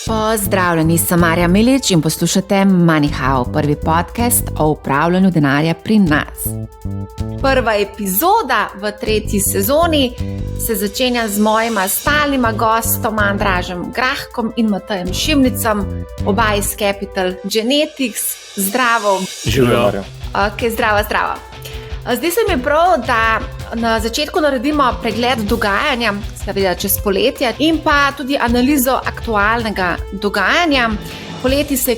Pozdravljeni, sem Marja Milič in poslušate MoneyHow, prvi podcast o upravljanju denarja pri nas. Prva epizoda v 3. sezoni se začenja z mojima stalnima gostoma Andražem Grahkom in Matejem Šimnicem, oba iz Capital Genetics. Zdravo. Živijo. Okay, zdravo. Zdaj se mi je prav, da na začetku naredimo pregled dogajanja, seveda čez poletje, in pa tudi analizo aktualnega dogajanja. Poleti se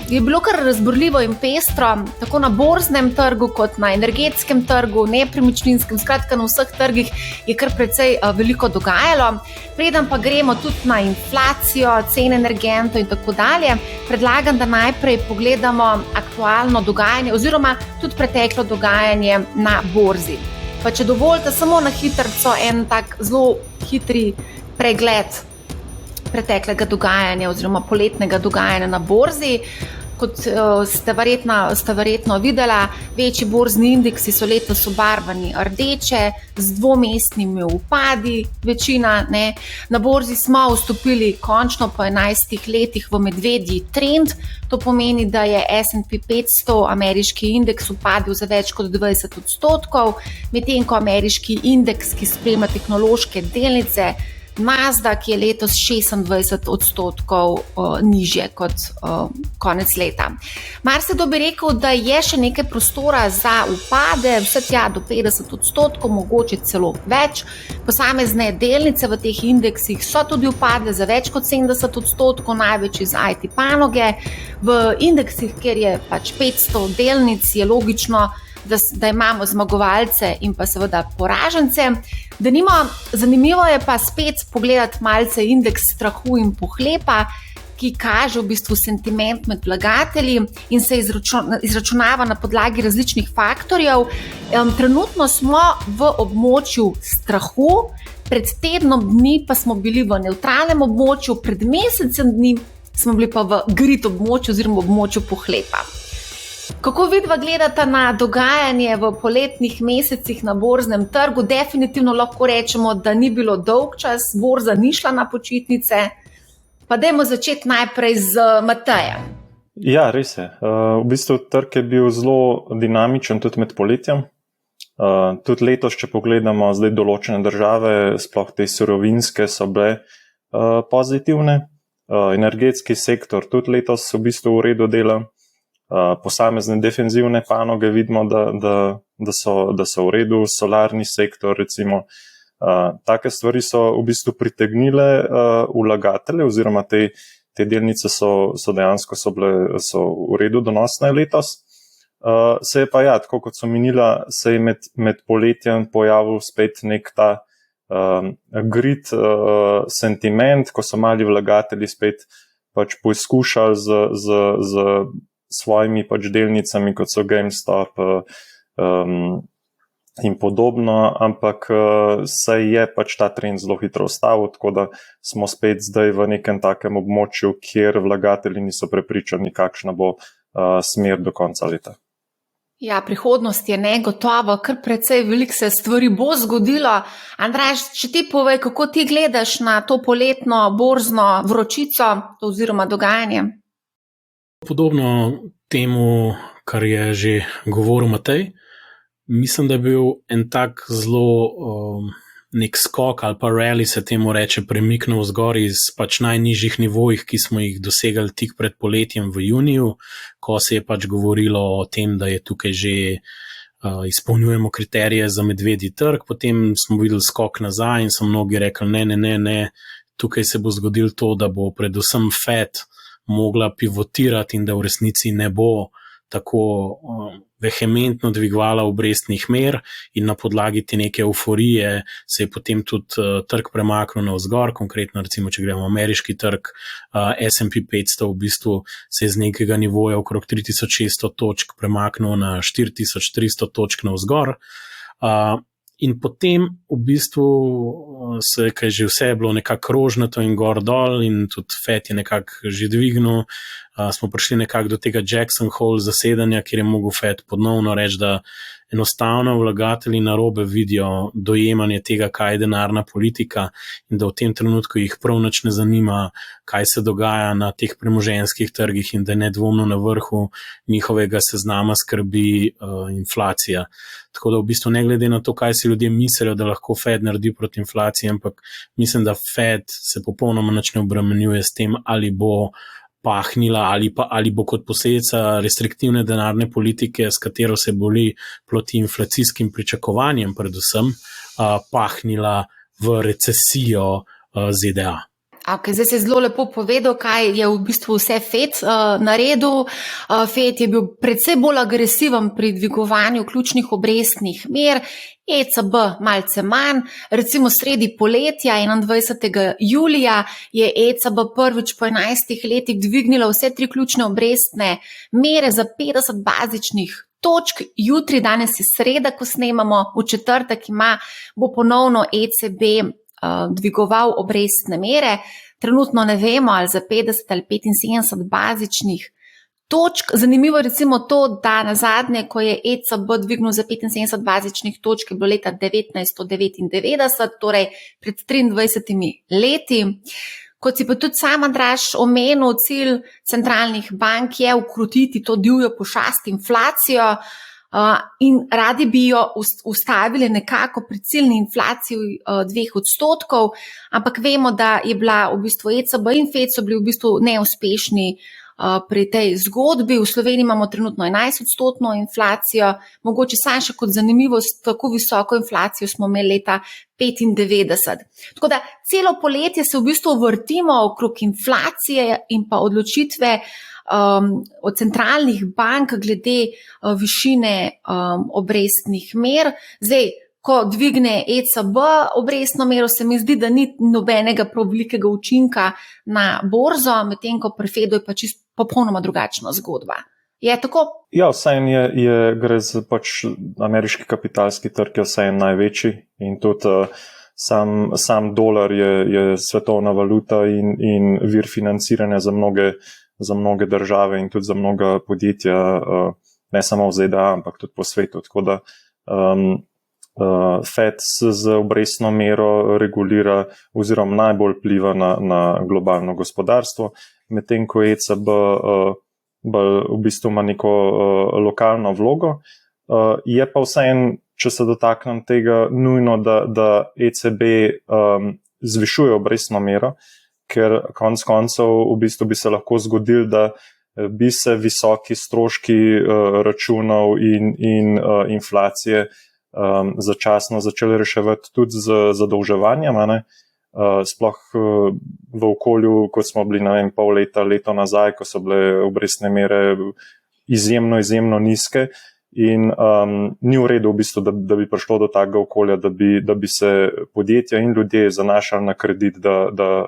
je bilo kar razburljivo in pestro, tako na borznem trgu kot na energetskem trgu, nepremičninskem, skratka na vseh trgih je kar precej veliko dogajalo. Preden pa gremo tudi na inflacijo, cene energentov in tako dalje, predlagam, da najprej pogledamo aktualno dogajanje oziroma tudi preteklo dogajanje na borzi. Pa če dovolite samo na hitrco en tak zelo hitri pregled preteklega dogajanja oziroma poletnega dogajanja na borzi. Kot ste verjetno videla, večji borzni indeksi so letos obarvani rdeče, z dvomestnimi upadi, večina. Ne. Na borzi smo vstopili končno po 11 letih v medvedji trend. To pomeni, da je S&P 500 ameriški indeks upadil za več kot 20%, medtem ko ameriški indeks, ki spremlja tehnološke delnice, Nasdaq je letos 26% nižje kot konec leta. Marsikdo bi rekel, da je še nekaj prostora za upade, vse tja do 50%, mogoče celo več. Posamezne delnice v teh indeksih so tudi upadle za več kot 70%, največ iz IT panoge. V indeksih, kjer je pač 500 delnic, je logično, da imamo zmagovalce in pa seveda poražence. Zanimivo je pa spet pogledati malce indeks strahu in pohlepa, ki kaže v bistvu sentiment med vlagatelji in se izračunava na podlagi različnih faktorjev. Trenutno smo v območju strahu, pred tednom dni pa smo bili v nevtralnem območju, pred mesecem dni smo bili pa v grit območju oziroma območju pohlepa. Kako vidva gledata na dogajanje v poletnih mesecih na borznem trgu? Definitivno lahko rečemo, da ni bilo dolg čas, borza ni šla na počitnice. Pa dajmo začeti najprej z Matejem. Ja, res je. V bistvu trg je bil zelo dinamičen tudi med poletjem. Tudi letos, če pogledamo zdaj določene države, sploh te surovinske so bile pozitivne. Energetski sektor tudi letos v bistvu v redu dela. Posamezne defenzivne panoge vidimo, da so v redu, solarni sektor recimo. Take stvari so v bistvu pritegnile vlagatelje oziroma te delnice so dejansko so v redu donosne letos. Se je pa tako kot so minila, se je med poletjem pojavil spet nek ta grit sentiment, ko so mali vlagatelji spet pač poizkušali z svojimi pač delnicami, kot so GameStop in podobno, ampak se je pač ta trend zelo hitro ustavil, tako da smo spet zdaj v nekem takem območju, kjer vlagatelji niso prepričani, kakšna bo smer do konca leta. Ja, prihodnost je negotova, kar precej veliko se stvari bo zgodilo. Andraž, če ti povej, kako ti gledaš na to poletno borzno vročico oziroma dogajanje? Podobno temu, kar je že govoril Matej, mislim, da je bil en tak zelo nek skok ali pa rally se temu reče, premik navzgor iz pač najnižjih nivojih, ki smo jih dosegali tik pred poletjem v juniju, ko se je pač govorilo o tem, da je tukaj že izpolnjujemo kriterije za medvedji trg, potem smo videli skok nazaj in so mnogi rekli ne, tukaj se bo zgodilo to, da bo predvsem Fed mogla pivotirati in da v resnici ne bo tako vehementno dvigovala obrestnih mer in na podlagi te neke euforije se je potem tudi trg premaknil navzgor, konkretno recimo, če gremo ameriški trg, S&P 500 v bistvu se je z nekega nivoja okrog 3600 točk premaknil na 4300 točk navzgor. In potem v bistvu že vse je bilo nekako rožnato in gor dol in tudi Fed je nekako že dvignil smo prišli nekako do tega Jackson Hole zasedanja, kjer je mogel Fed ponovno reči, da enostavno vlagatelji narobe vidijo dojemanje tega, kaj je denarna politika in da v tem trenutku jih prav nič ne zanima, kaj se dogaja na teh premoženjskih trgih in da je nedvomno na vrhu njihovega seznama skrbi inflacija. Tako da v bistvu ne glede na to, kaj si ljudje mislijo, da lahko Fed naredi proti inflaciji, ampak mislim, da Fed se popolnoma nič ne obremenjuje s tem, ali bo pahnila ali bo kot posledica restriktivne denarne politike, s katero se boli proti inflacijskim pričakovanjem predvsem, pahnila v recesijo ZDA. Okay, zdaj se zelo lepo povedal, kaj je v bistvu vse Fed naredil. Fed je bil predvsej bolj agresiven pri dvigovanju ključnih obrestnih mer, ECB malce manj. Recimo sredi poletja, 21. julija, je ECB prvič po 11 letih dvignila vse 3 ključne obrestne mere za 50 bazičnih točk. Jutri, danes je sreda, ko snemamo, v četrtek bo ponovno ECB dvigoval obrestne mere. Trenutno ne vemo, ali za 50 ali 75 bazičnih točk. Zanimivo je recimo to, da na zadnje, ko je ECB dvignil za 75 bazičnih točk, je bilo leta 1999, torej pred 23 leti. Kot si pa tudi sam, Andraž, omenil, cilj centralnih bank je ukrotiti to divjo pošast inflacijo, in radi bi jo ustavili nekako pri ciljni inflaciji 2%, ampak vemo, da je bila v bistvu ECB in Fed so bili v bistvu neuspešni pri tej zgodbi. V Sloveniji imamo trenutno 11% inflacijo, mogoče samo še kot zanimivost, tako visoko inflacijo smo imeli leta 1995. Tako da celo poletje se v bistvu vrtimo okrog inflacije in pa odločitve od centralnih bank glede višine obrestnih mer. Zdaj, ko dvigne ECB obrestno mero, se mi zdi, da ni nobenega velikega učinka na borzo, medtem ko pri Fedu je pa čisto popolnoma drugačna zgodba. Je tako? Ja, vseeno gre za ameriški kapitalski trg, je vseeno največji in tudi sam dolar je svetovna valuta in vir financiranja za mnoge države in tudi za mnoga podjetja, ne samo v ZDA, ampak tudi po svetu. Tako da Fed z obrestno mero regulira oziroma najbolj vpliva na globalno gospodarstvo, medtem ko ECB v bistvu ima neko lokalno vlogo. Je pa vseeno, če se dotaknem tega, nujno, da ECB zvišuje obrestno mero, ker konec koncev v bistvu bi se lahko zgodil, da bi se visoki stroški računov in inflacije začasno začeli reševati tudi z zadolževanjem, sploh v okolju, kot smo bili, pol leta, leto nazaj, ko so bile obrestne mere izjemno nizke. In ni v redu, v bistvu, da bi prišlo do takega okolja, da bi se podjetja in ljudje zanašali na kredit, da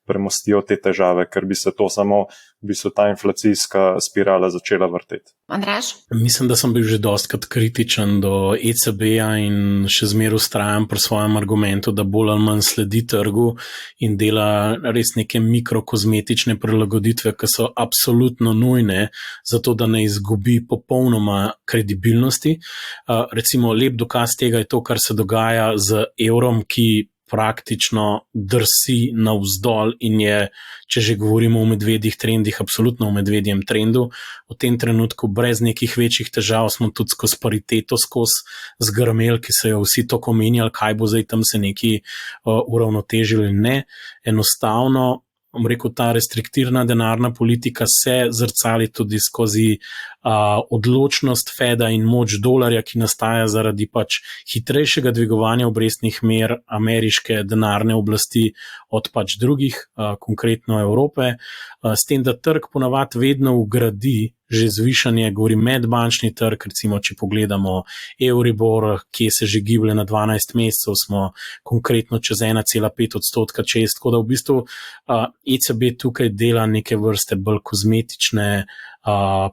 premostijo te težave, ker bi se to samo v bistvu ta inflacijska spirala začela vrteti. Andraž? Mislim, da sem bil že dostikrat kritičen do ECB-ja in še zmeraj vztrajam pri svojem argumentu, da bolj ali manj sledi trgu in dela res neke mikrokozmetične prilagoditve, ki so absolutno nujne, zato da ne izgubi popolnoma kredibilnosti. Recimo lep dokaz tega je to, kar se dogaja z evrom, ki praktično drsi navzdol in je, če že govorimo o medvedjih trendih, absolutno o medvedjem trendu. V tem trenutku brez nekih večjih težav smo tudi skozi pariteto zgrmeli, ki so jo vsi tako menjali, kaj bo zdaj tam se neki uravnotežili. Ne, enostavno, rekel, ta restriktivna denarna politika se zrcali tudi skozi odločnost Feda in moč dolarja, ki nastaja zaradi hitrejšega dvigovanja obrestnih mer ameriške denarne oblasti od drugih, konkretno Evrope, s tem, da trg ponavadi vedno vgradi že zvišanje, govorim medbančni trg, recimo če pogledamo Euribor, ki se že giblje na 12 mesecev, smo konkretno čez 1,5% čez, tako da v bistvu ECB tukaj dela neke vrste bolj kozmetične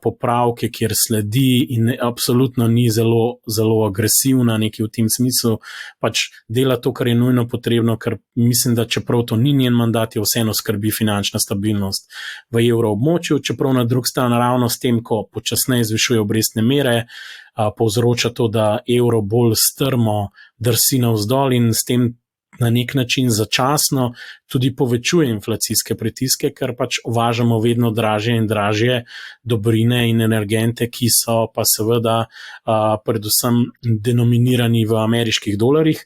popravke, kjer sledi in absolutno ni zelo, zelo agresivna, nekaj v tem smislu, pač dela to, kar je nujno potrebno, ker mislim, da čeprav to ni njen mandat, je vseeno skrbi finančna stabilnost v evroobmočju, čeprav na drugi strani ravno s tem, ko počasneje zvišuje obrestne mere, povzroča to, da evro bolj strmo drsi navzdol in s tem na nek način začasno tudi povečuje inflacijske pritiske, ker pač uvažamo vedno dražje in dražje dobrine in energente, ki so pa seveda predvsem denominirani v ameriških dolarjih.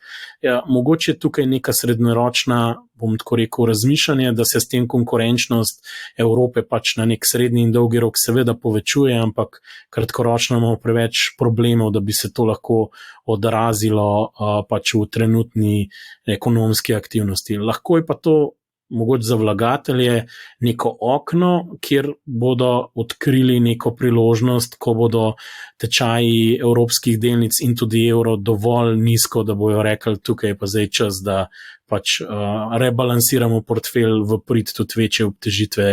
Mogoče je tukaj neka srednjeročna, bom tako rekel, razmišljanje, da se s tem konkurenčnost Evrope pač na nek srednji in dolgi rok seveda povečuje, ampak kratkoročno imamo preveč problemov, da bi se to lahko odrazilo pač v trenutni ekonomski aktivnosti. Lahko je pa to mogoče za vlagatelje neko okno, kjer bodo odkrili neko priložnost, ko bodo tečaji evropskih delnic in tudi evro dovolj nizko, da bojo rekli, tukaj je pa zdaj čas, da pač rebalansiramo portfelj v prid tudi večje obtežitve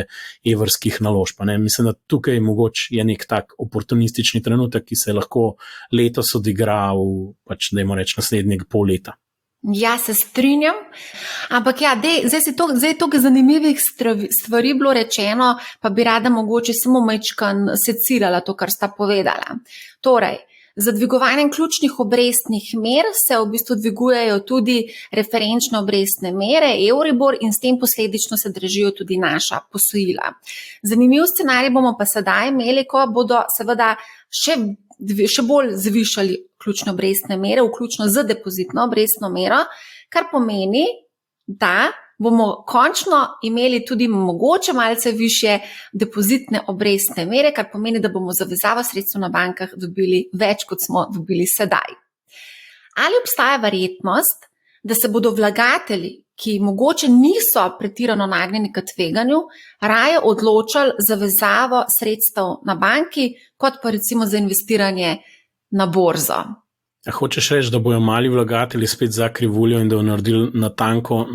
evrskih naložb. Mislim, da tukaj mogoče je nek tak oportunistični trenutek, ki se lahko letos odigra v pač, dajmo reči, naslednjeg pol leta. Ja, se strinjam, ampak ja, zdaj je toliko zanimivih stvari bilo rečeno, pa bi rada mogoče samo majčkan secirala to, kar sta povedala. Torej, za dvigovanjem ključnih obrestnih mer se v bistvu dvigujejo tudi referenčne obrestne mere, Euribor, in s tem posledično se dražijo tudi naša posojila. Zanimiv scenarij bomo pa sedaj imeli, ko bodo seveda še bolj zvišali ključne obrestne mere, vključno z depozitno obrestno mero, kar pomeni, da bomo končno imeli tudi mogoče malce višje depozitne obrestne mere, kar pomeni, da bomo za vezavo sredstev na bankah dobili več, kot smo dobili sedaj. Ali obstaja verjetnost, da se bodo vlagatelji, ki mogoče niso pretirano nagnjeni k tveganju, raje odločali za vezavo sredstev na banki, kot pa recimo za investiranje na borzo? Hočeš reči, da bojo mali vlagatelji spet za krivuljo in da bojo naredili natanko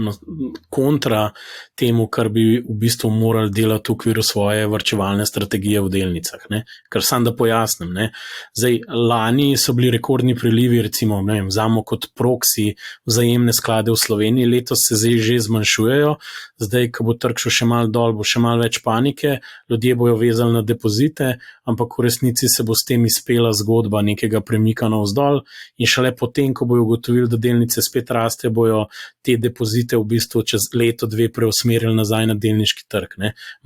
kontra temu, kar bi v bistvu morali delati v okviru svoje varčevalne strategije v delnicah. Ne? Ker sam da pojasnim. Ne? Zdaj, lani so bili rekordni prilivi, recimo, vzamo kot proksi vzajemne sklade v Sloveniji, letos se zdaj že zmanjšujejo, zdaj, ko bo trg šel še malo dol, bo še malo več panike, ljudje bojo vezali na depozite, ampak v resnici se bo s tem izpela zgodba nekega premika navzdol. In šele potem, ko bojo ugotovili, da delnice spet raste, bojo te depozite v bistvu čez leto, dve preusmerili nazaj na delniški trg.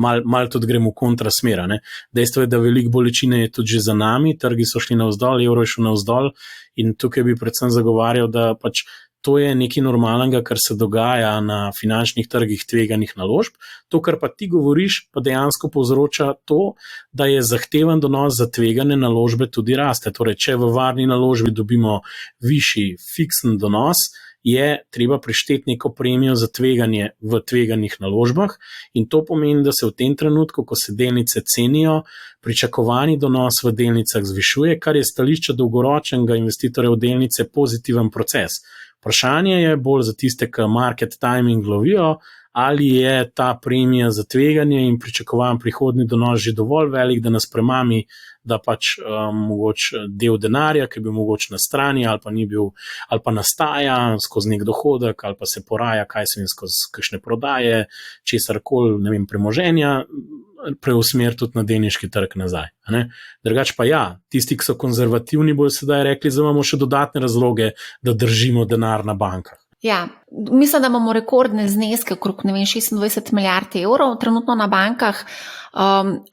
Mal tudi gremo v kontrasmer. Dejstvo je, da veliko bolečine je tudi že za nami, trgi so šli navzdol, evro je šel navzdol in tukaj bi predvsem zagovarjal, da pač to je nekaj normalnega, kar se dogaja na finančnih trgih tveganih naložb. To, kar pa ti govoriš, pa dejansko povzroča to, da je zahteven donos za tvegane naložbe tudi raste. Torej, če v varni naložbi dobimo višji fiksen donos, je treba prišteti neko premijo za tveganje v tveganih naložbah in to pomeni, da se v tem trenutku, ko se delnice cenijo, pričakovani donos v delnicah zvišuje, kar je stališče dolgoročnega investitorja v delnice pozitiven proces. Vprašanje je bolj za tiste, ki market timing lovijo, ali je ta premija za tveganje in pričakovan prihodni donos že dovolj velik, da nas premami, da pač mogoče del denarja, ki bi mogoče na strani ali pa ni bil, ali pa nastaja skozi nek dohodek, ali pa se poraja, kaj se jim skozi kakšne prodaje, česarkoli, ne vem, premoženja, preusmer tudi na delniški trg nazaj. Drugače pa ja, tisti, ki so konzervativni, bojo sedaj rekli, da imamo še dodatne razloge, da držimo denar na bankah. Ja, mislim, da imamo rekordne zneske, okrog 26 milijard evrov trenutno na bankah,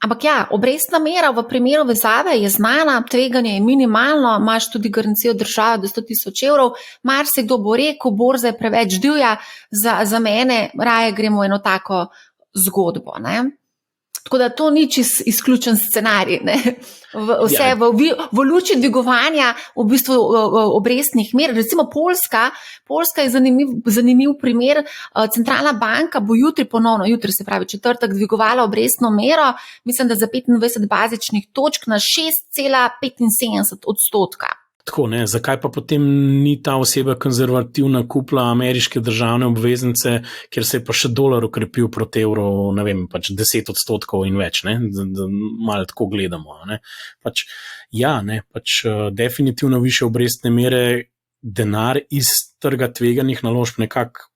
ampak ja, obrestna mera v primeru vezave je znana, tveganje je minimalno, imaš tudi garancijo države do 100.000 evrov, marsikdo bo rekel, borza je preveč divja, za mene raje gremo eno tako zgodbo, ne? Tako da to ni čisto izključen scenarij, ne? V luči dvigovanja v bistvu obrestnih mer. Recimo Poljska je zanimiv primer. Centralna banka bo jutri se pravi četrtek, dvigovala obrestno mero, mislim, da za 25 bazičnih točk na 6,75%. Tako, ne, zakaj pa potem ni ta oseba konzervativna kupila ameriške državne obveznice, kjer se je pa še dolar okrepil proti evru, ne vem, pač 10% in več, ne, da malo tako gledamo. Ne. Pač, ja, ne, pač definitivno više obrestne mere, denar iz trga tveganih naložb nekako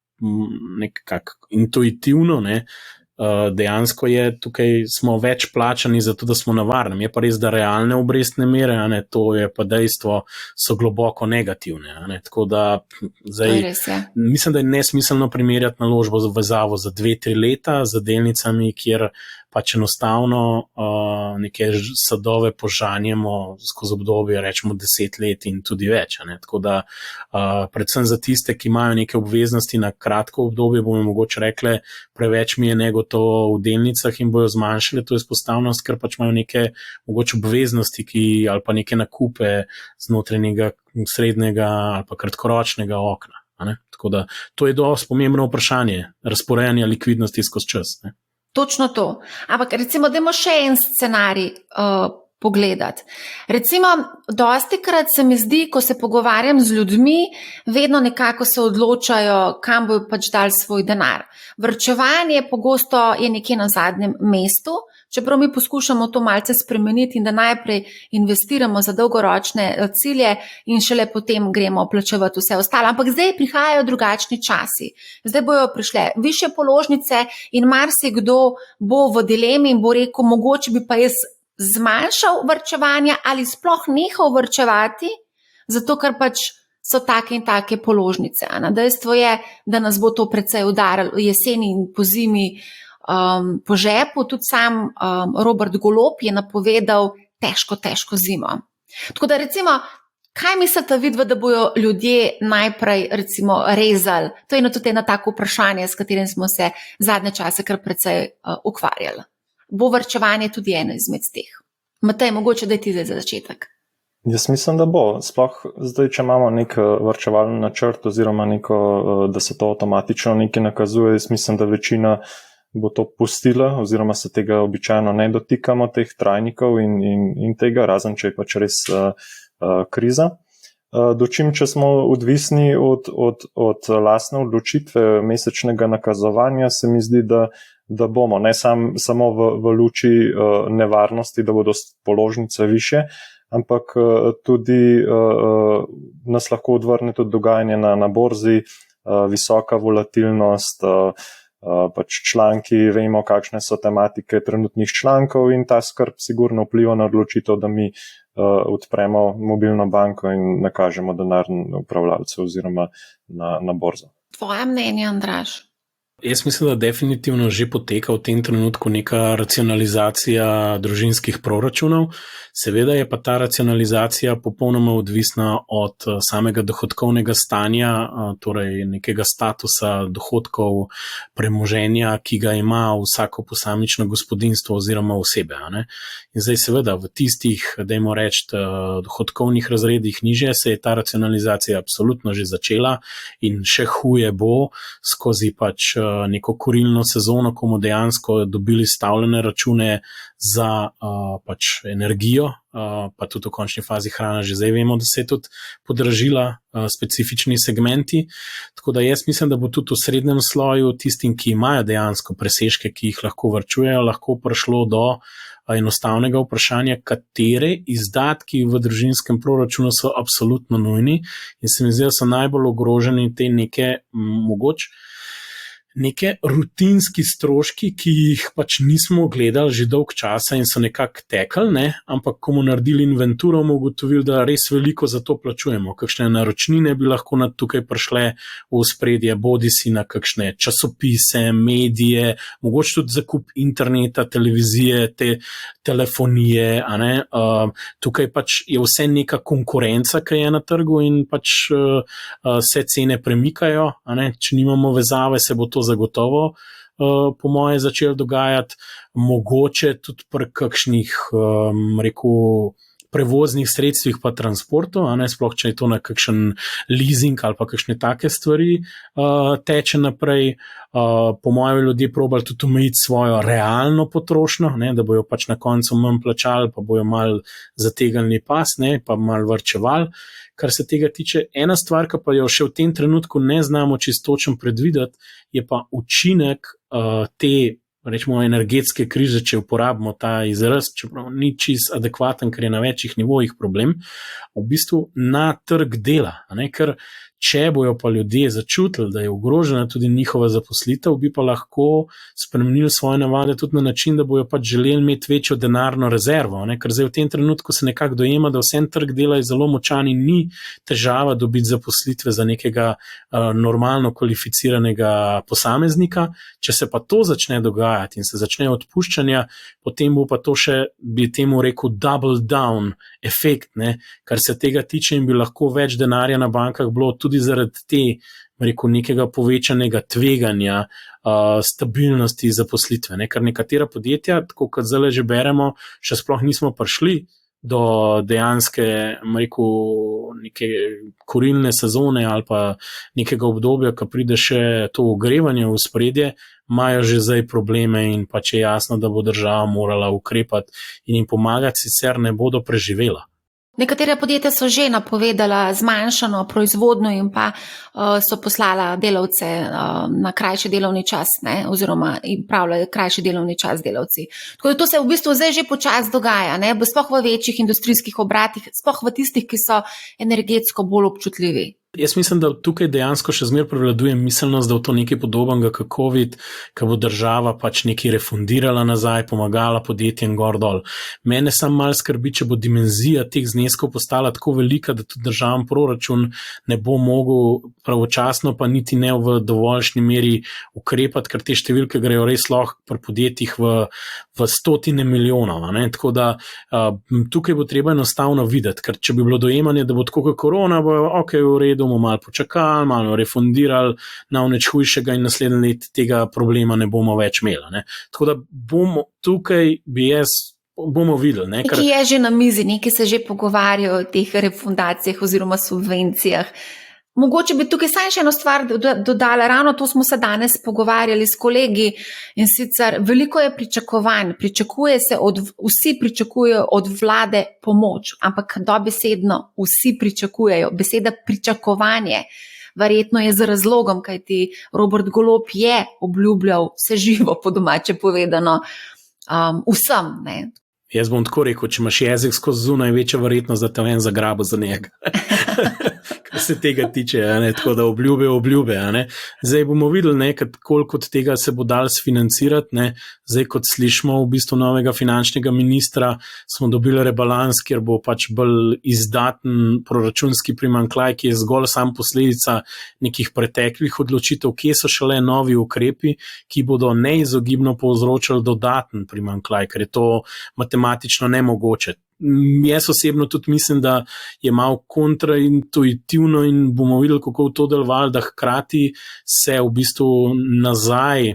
intuitivno, ne, dejansko je tukaj smo več plačani za to, da smo na varnem. Je pa res, da realne obrestne mere, ne, to je pa dejstvo, so globoko negativne. Ne. Tako da zdaj, mislim, da je nesmiselno primerjati naložbo v vezavo za 2-3 leta z delnicami, kjer pač enostavno neke sadove požanjemo skozi obdobje, rečemo 10 let in tudi več. Ne. Tako da predvsem za tiste, ki imajo neke obveznosti na kratko obdobje, bomo mogoče rekli, preveč mi je negotovo v delnicah in bojo zmanjšali to izpostavljenost, ker pač imajo neke mogoče obveznosti ali pa neke nakupe znotraj nekega srednjega ali pa kratkoročnega okna. Ne. Tako da to je dosti pomembno vprašanje razporejanja likvidnosti skozi čas. Ne. Točno to. Ampak recimo, dajmo še en scenarij pogledati. Recimo, dostikrat se mi zdi, ko se pogovarjam z ljudmi, vedno nekako se odločajo, kam bojo pač dali svoj denar. Varčevanje pogosto je nekje na zadnjem mestu, čeprav mi poskušamo to malce spremeniti in da najprej investiramo za dolgoročne cilje in šele potem gremo plačevati vse ostalo. Ampak zdaj prihajajo drugačni časi. Zdaj bojo prišle višje položnice in marsikdo bo v dilemi in bo rekel, mogoče bi pa jaz zmanjšal varčevanje ali sploh nehal varčevati, zato ker pač so take in take položnice. Dejstvo je, da nas bo to precej udarilo jeseni in pozimi po žepu. Tudi sam Robert Golob je napovedal težko zimo. Tako da recimo, kaj mislite vidva, da bojo ljudje najprej recimo rezali? To je tudi eno tako vprašanje, s katerim smo se zadnje čase kar precej ukvarjali. Bo varčevanje tudi eno izmed teh? Matej, mogoče daj ti zdaj za začetek. Jaz mislim, da bo. Sploh zdaj, če imamo nek varčevalni načrt oziroma da se to avtomatično nekaj nakazuje, jaz mislim, da večina bo to pustila oziroma se tega običajno ne dotikamo, teh trajnikov in tega, razen če je pač res kriza. Dočim, če smo odvisni od lastne odločitve mesečnega nakazovanja, se mi zdi, da bomo, ne samo v luči nevarnosti, da bodo položnice više, ampak tudi nas lahko odvrne tudi dogajanje na borzi, visoka volatilnost, pač članki, vemo, kakšne so tematike trenutnih člankov in ta skrb sigurno vpliva na odločitev, da mi odpremo mobilno banko in nakažemo denar upravljalcev oziroma na borzo. Tvoje mnenje, Andraž? Jaz mislim, da definitivno že poteka v tem trenutku neka racionalizacija družinskih proračunov. Seveda je pa ta racionalizacija popolnoma odvisna od samega dohodkovnega stanja, torej nekega statusa dohodkov, premoženja, ki ga ima vsako posamično gospodinjstvo oziroma osebe. Ne? In zdaj seveda v tistih, dajmo reči, dohodkovnih razredih nižje se je ta racionalizacija absolutno že začela in še huje bo skozi pač neko kurilno sezono, ko bomo dejansko dobili stavljene račune za pač energijo, pa tudi v končni fazi hrana, že zdaj vemo, da se je tudi podražila specifični segmenti. Tako da jaz mislim, da bo tudi v srednjem sloju tistim, ki imajo dejansko presežke, ki jih lahko varčujejo, lahko prišlo do enostavnega vprašanja, katere izdatki v družinskem proračunu so absolutno nujni in se mi zdi, da so najbolj ogroženi te neke rutinski stroški, ki jih pač nismo gledali že dolg časa in so nekako tekli, ne? Ampak ko bomo naredili inventuro, bomo ugotovili, da res veliko za to plačujemo. Kakšne naročnine bi lahko tukaj prišle v ospredje, bodisi na kakšne časopise, medije, mogoče tudi zakup interneta, televizije, telefonije, a ne? Tukaj pač je vse neka konkurenca, ki je na trgu in pač se cene premikajo, a ne? Če nimamo vezave, se bo to zagotovo po moje začelo dogajati, mogoče tudi pri kakšnih prevoznih sredstvih pa transportu, sploh če je to na kakšen leasing ali pa kakšne take stvari teče naprej. Po mojem ljudje probali tudi omejiti svojo realno potrošnjo, da bojo pač na koncu manj plačali, pa bojo mal zategnili pas, pa mal varčevali. Kar se tega tiče, ena stvar, ki pa jo še v tem trenutku ne znamo čisto točno predvideti, je pa učinek te, rečemo, energetske krize, če uporabimo ta izraz, čeprav ni čist adekvaten, ker je na večjih nivojih problem, v bistvu na trg dela, ker če bojo pa ljudje začutili, da je ogrožena tudi njihova zaposlitev, bi pa lahko spremenili svoje navade tudi na način, da bojo pač želeli imeti večjo denarno rezervo, ker zdaj v tem trenutku se nekako dojema, da vsem trg dela je zelo močan in ni težava dobiti zaposlitve za nekega normalno kvalificiranega posameznika. Če se pa to začne dogajati in se začne odpuščanja, potem bo pa to še, bi temu rekel, double down efekt, kar se tega tiče, in bi lahko več denarja na bankah bilo tudi zaradi nekega povečanega tveganja stabilnosti zaposlitve. Ker nekatera podjetja, tako kot zdaj že beremo, še sploh nismo prišli do dejanske, neke kurilne sezone ali pa nekega obdobja, ko pride še to ogrevanje v spredje, imajo že zdaj probleme in pač je jasno, da bo država morala ukrepati in jim pomagati, sicer ne bodo preživela. Nekatera podjetja so že napovedala zmanjšano proizvodnjo in pa so poslala delavce na krajši delovni čas, oziroma pravljajo krajši delovni čas delavci. Tako da to se v bistvu zdaj že počasi dogaja, sploh v večjih industrijskih obratih, sploh v tistih, ki so energetsko bolj občutljivi. Jaz mislim, da tukaj dejansko še zmeraj prevladuje miselnost, da je to nekaj podobnega kot COVID, ko bo država pač nekaj refundirala nazaj, pomagala podjetjem gor dol. Mene samo malo skrbi, če bo dimenzija teh zneskov postala tako velika, da tudi državni proračun ne bo mogel pravočasno, pa niti ne v dovoljšni meri ukrepati, ker te številke grejo res lahko pri podjetjih v stotine milijonov. Tako da tukaj bo treba enostavno videti, ker če bi bilo dojemanje, da bo tako kot korona, bo ok, v redu, bomo malo počakali, malo refundirali na nič hujšega in naslednje let tega problema ne bomo več imeli. Tako da bomo tukaj, bomo videli. Ki je že na mizi, neki se že pogovarjajo o teh refundacijah oziroma subvencijah. Mogoče bi tukaj še eno stvar dodala, ravno to smo se danes pogovarjali s kolegi, in sicer veliko je pričakovanj, vsi pričakujejo od vlade pomoč, ampak dobesedno vsi pričakujejo, beseda pričakovanje. Verjetno je z razlogom, kajti Robert Golob je obljubljal vse živo, po domače povedano, vsem. Jaz bom tako rekel, če imaš jezik skozi zunaj, večja verjetnost, da te ven zagrabo za njega. Kar se tega tiče, tako da obljube. Zdaj bomo videli, koliko od tega se bo dal sfinancirati. Zdaj, kot slišimo v bistvu novega finančnega ministra, smo dobili rebalans, kjer bo pač bolj izdaten proračunski primanjkljaj, ki je zgolj sam posledica nekih preteklih odločitev, kje so šele novi ukrepi, ki bodo neizogibno povzročali dodaten primanjkljaj, ker je to matematično nemogoče. Jaz osebno tudi mislim, da je malo kontraintuitivno in bomo videli, kako v to delovalo, da hkrati se v bistvu nazaj,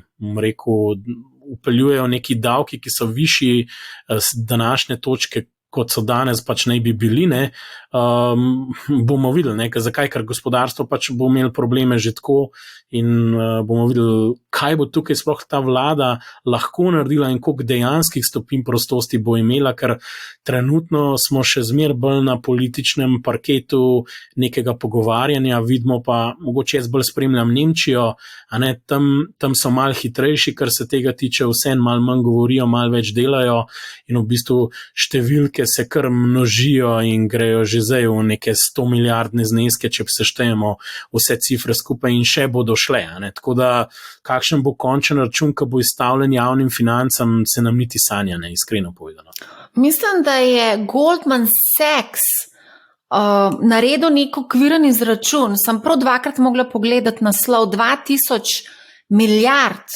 upeljujejo neki davki, ki so višji z današnje točke, kot so danes pač naj bi bili, bomo videli, zakaj, ker gospodarstvo pač bo imelo probleme že tako in bomo videli, kaj bo tukaj sploh ta vlada lahko naredila in koliko dejanskih stopinj prostosti bo imela, ker trenutno smo še zmeraj bolj na političnem parketu nekega pogovarjanja, vidimo pa, mogoče jaz bolj spremljam Nemčijo, tam so malo hitrejši, kar se tega tiče, vse malo manj govorijo, malo več delajo in v bistvu številke se kar množijo in grejo že zdaj v neke 100 milijardne zneske, če seštejemo vse cifre skupaj in še bodo šle. Tako da, kakšen bo končen račun, ko bo izstavljen javnim financam, se nam niti sanja, iskreno povedano. Mislim, da je Goldman Sachs naredil nek okviren izračun, sem prav dvakrat mogla pogledati naslov, 2000 milijard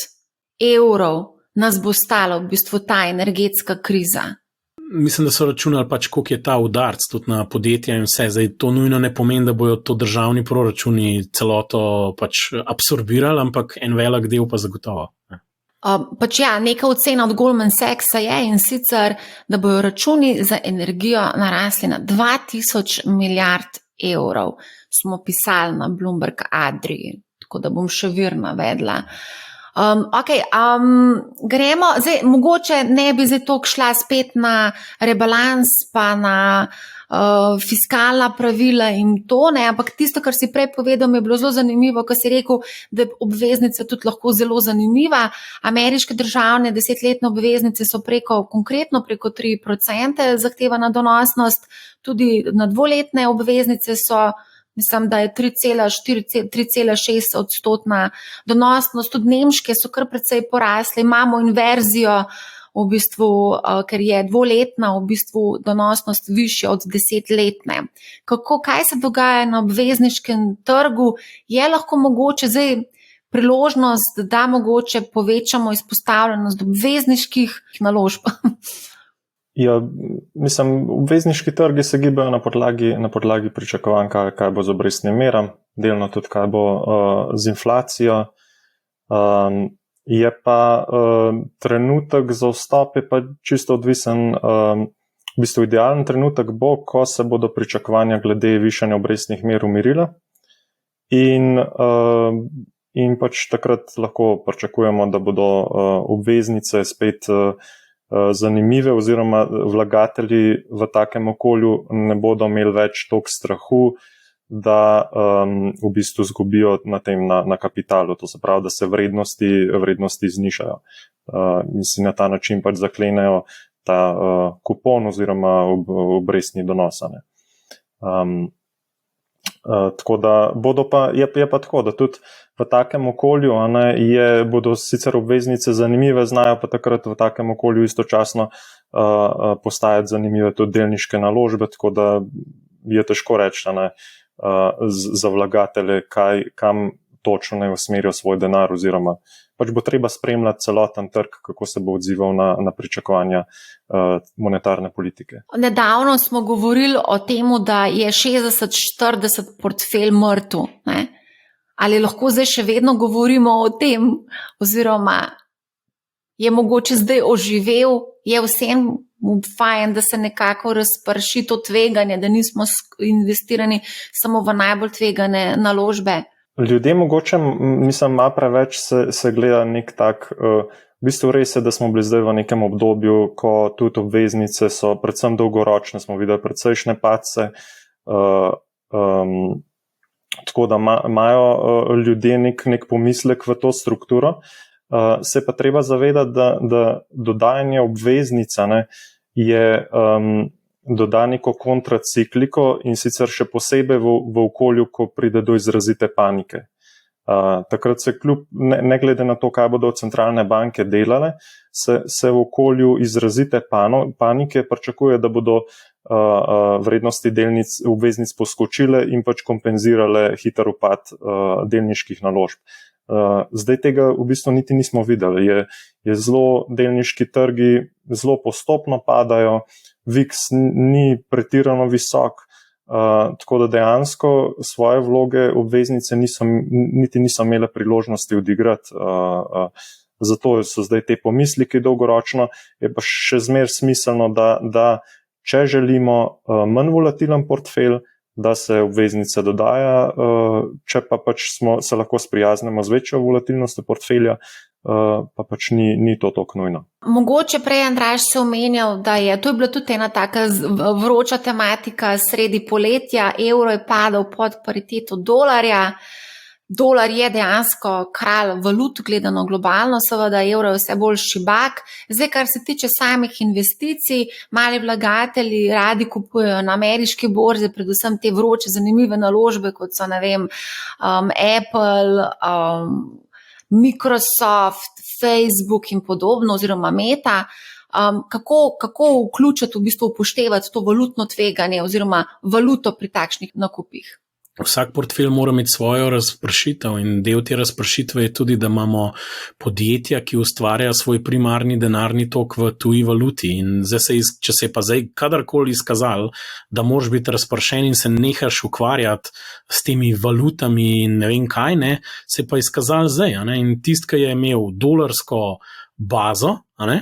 evrov nas bo stala v bistvu ta energetska kriza. Mislim, da so računali pač, koliko je ta udarc tudi na podjetja in vse. Zdaj, to nujno ne pomeni, da bojo to državni proračuni celoto pač absorbirali, ampak en velik del pa zagotovo. Pač ja, neka ocena od Goldman Sachsa je, in sicer, da bojo računi za energijo narasli na 2000 milijard evrov. Smo pisali na Bloomberg Adriji, tako da bom še vir navedla. Gremo, zdaj, mogoče ne bi zdaj toliko šla spet na rebalans pa na fiskalna pravila in to, ne, ampak tisto, kar si prej povedal, mi je bilo zelo zanimivo, ko si rekel, da je obveznica tudi lahko zelo zanimiva. Ameriške državne 10-letne obveznice so konkretno preko 3% zahtevana donosnost, tudi na 2-letne obveznice so, mislim, da je 3,6% donosnost, tudi nemške so kar precej porasle, imamo inverzijo, v bistvu, ker je 2-letna v bistvu donosnost višja od 10-letne. Kaj se dogaja na obvezniškem trgu? Je lahko mogoče zdaj priložnost, da mogoče povečamo izpostavljenost obvezniških naložb? Ja, mislim, obvezniški trgi se gibajo na podlagi pričakovanj, kaj bo z obrestnim meram, delno tudi kaj bo z inflacijo. Je pa trenutek za vstop je pa čisto odvisen, v bistvu idealen trenutek bo, ko se bodo pričakovanja glede višanja obrestnih mer umirila in pač takrat lahko pričakujemo, da bodo obveznice spet zanimive oziroma vlagatelji v takem okolju ne bodo imeli več toliko strahu, da v bistvu zgubijo na kapitalu, to se pravi, da se vrednosti znižajo in si na ta način pač zaklenejo ta kupon oziroma obrestni donos. Tako da je pa tako, da tudi v takem okolju bodo sicer obveznice zanimive, znajo pa takrat v takem okolju istočasno postajati zanimive tudi delniške naložbe, tako da je težko reči, za vlagatelje, kam točno naj usmerijo svoj denar, oziroma pač bo treba spremljati celoten trg, kako se bo odzival na pričakovanja monetarne politike. Nedavno smo govorili o tem, da je 60-40 portfelj mrtev. Ali lahko zdaj še vedno govorimo o tem, oziroma je mogoče zdaj oživel, je vsem fajn, da se nekako razprši to tveganje, da nismo investirani samo v najbolj tvegane naložbe? Ljudje mogoče, mislim, malo preveč se gleda nek tak, v bistvu res je, da smo bili zdaj v nekem obdobju, ko tudi obveznice so predvsem dolgoročne, smo videli precejšnje padce, tako da imajo ljudje nek pomislek v to strukturo. Se pa treba zavedati, da dodajanje obveznica doda neko kontracikliko, in sicer še posebej v okolju, ko pride do izrazite panike. Takrat se ne glede na to, kaj bodo centralne banke delale, se v okolju izrazite panike pričakuje, da bodo vrednosti obveznic poskočile in pač kompenzirale hiter upad delniških naložb. Zdaj tega v bistvu niti nismo videli. Je zelo delniški trgi zelo postopno padajo, VIX ni pretirano visok, tako da dejansko svoje vloge obveznice niti niso imele priložnosti odigrati. Zato so zdaj te pomisliki dolgoročno. Je pa še zmeraj smiselno, da če želimo manj volatilen portfelj, da se obveznice dodaja, če pa pač se lahko sprijaznemo z večjo volatilnostjo portfelja, pa pač ni to toliko nujno. Mogoče prej, Andraž, se omenjal, da to je bila tudi ena taka vroča tematika sredi poletja, evro je padal pod pariteto dolarja. Dolar je dejansko kralj valut, gledano globalno, seveda evro je vse bolj šibak. Zdaj, kar se tiče samih investicij, mali vlagatelji radi kupujejo na ameriški borzi, predvsem te vroče, zanimive naložbe, kot so, Apple, Microsoft, Facebook in podobno, oziroma Meta. Kako vključiti, v bistvu upoštevati to valutno tveganje oziroma valuto pri takšnih nakupih? Vsak portfelj mora imeti svojo razpršitev in del te razpršitve je tudi, da imamo podjetja, ki ustvarjajo svoj primarni denarni tok v tuji valuti in če se je pa zdaj kadarkoli izkazal, da moraš biti razpršen in se nehaš ukvarjati s temi valutami in ne vem kaj, ne, se je pa izkazal zdaj, ne, in tist, ki je imel dolarsko bazo, ne,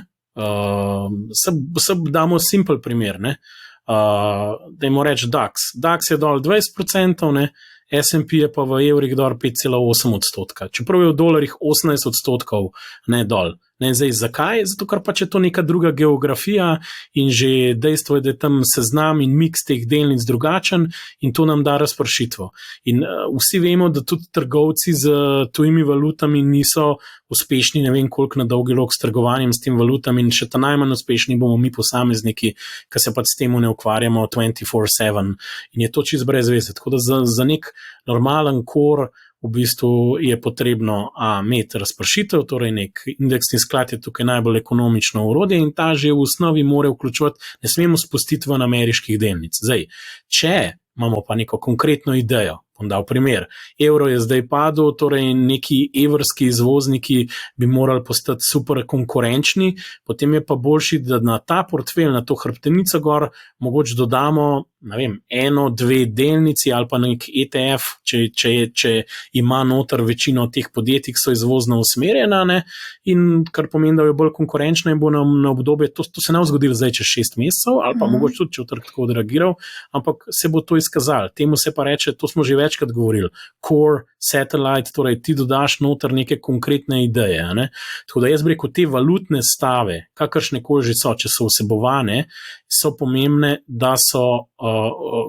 se damo simple primer, ne, dajmo reči DAX. DAX je dol 20%, ne? S&P je pa v evrih dol 5,8%. Čeprav je v dolarjih 18%, ne dol. Ne, zdaj, zakaj? Zato, ker pač je to neka druga geografija in že dejstvo je, da je tam seznam in miks teh delnic drugačen in to nam da razpršitvo. In vsi vemo, da tudi trgovci z tujimi valutami niso uspešni, ne vem koliko na dolgi rok s trgovanjem s tem valutami in še ta najmanj uspešni bomo mi posamezniki, ki se pač s temu ne ukvarjamo 24/7 in je to čist brez veze. Tako da za nek normalen kor v bistvu je potrebno imeti razpršitev, torej nek indeksni sklad je tukaj najbolj ekonomično orodje in ta že v osnovi mora vključevati, ne smemo spustiti ven ameriških delnic. Zdaj, če imamo pa neko konkretno idejo, bom dal primer, evro je zdaj padel, torej neki evrski izvozniki bi morali postati super konkurenčni, potem je pa boljši, da na ta portfelj, na to hrbtenico gor, mogoče dodamo, ne vem, 1-2 delnici ali pa nek ETF, če ima noter večino teh podjetij, ki so izvozno usmerjena, ne, in kar pomeni, da je bolj konkurenčna in bo na obdobje, to se ne bo zgodilo zdaj čez 6 mesecev, ali pa mogoče tudi, če v trg tako odreagiral, ampak se bo to izkazalo. Temu se pa reče, to smo že večkrat govorili, core satellite, torej ti dodaš noter neke konkretne ideje. Ne? Tako da jaz bi rekel, te valutne stave, kakršne koli že so, če so vsebovane, so pomembne, da so,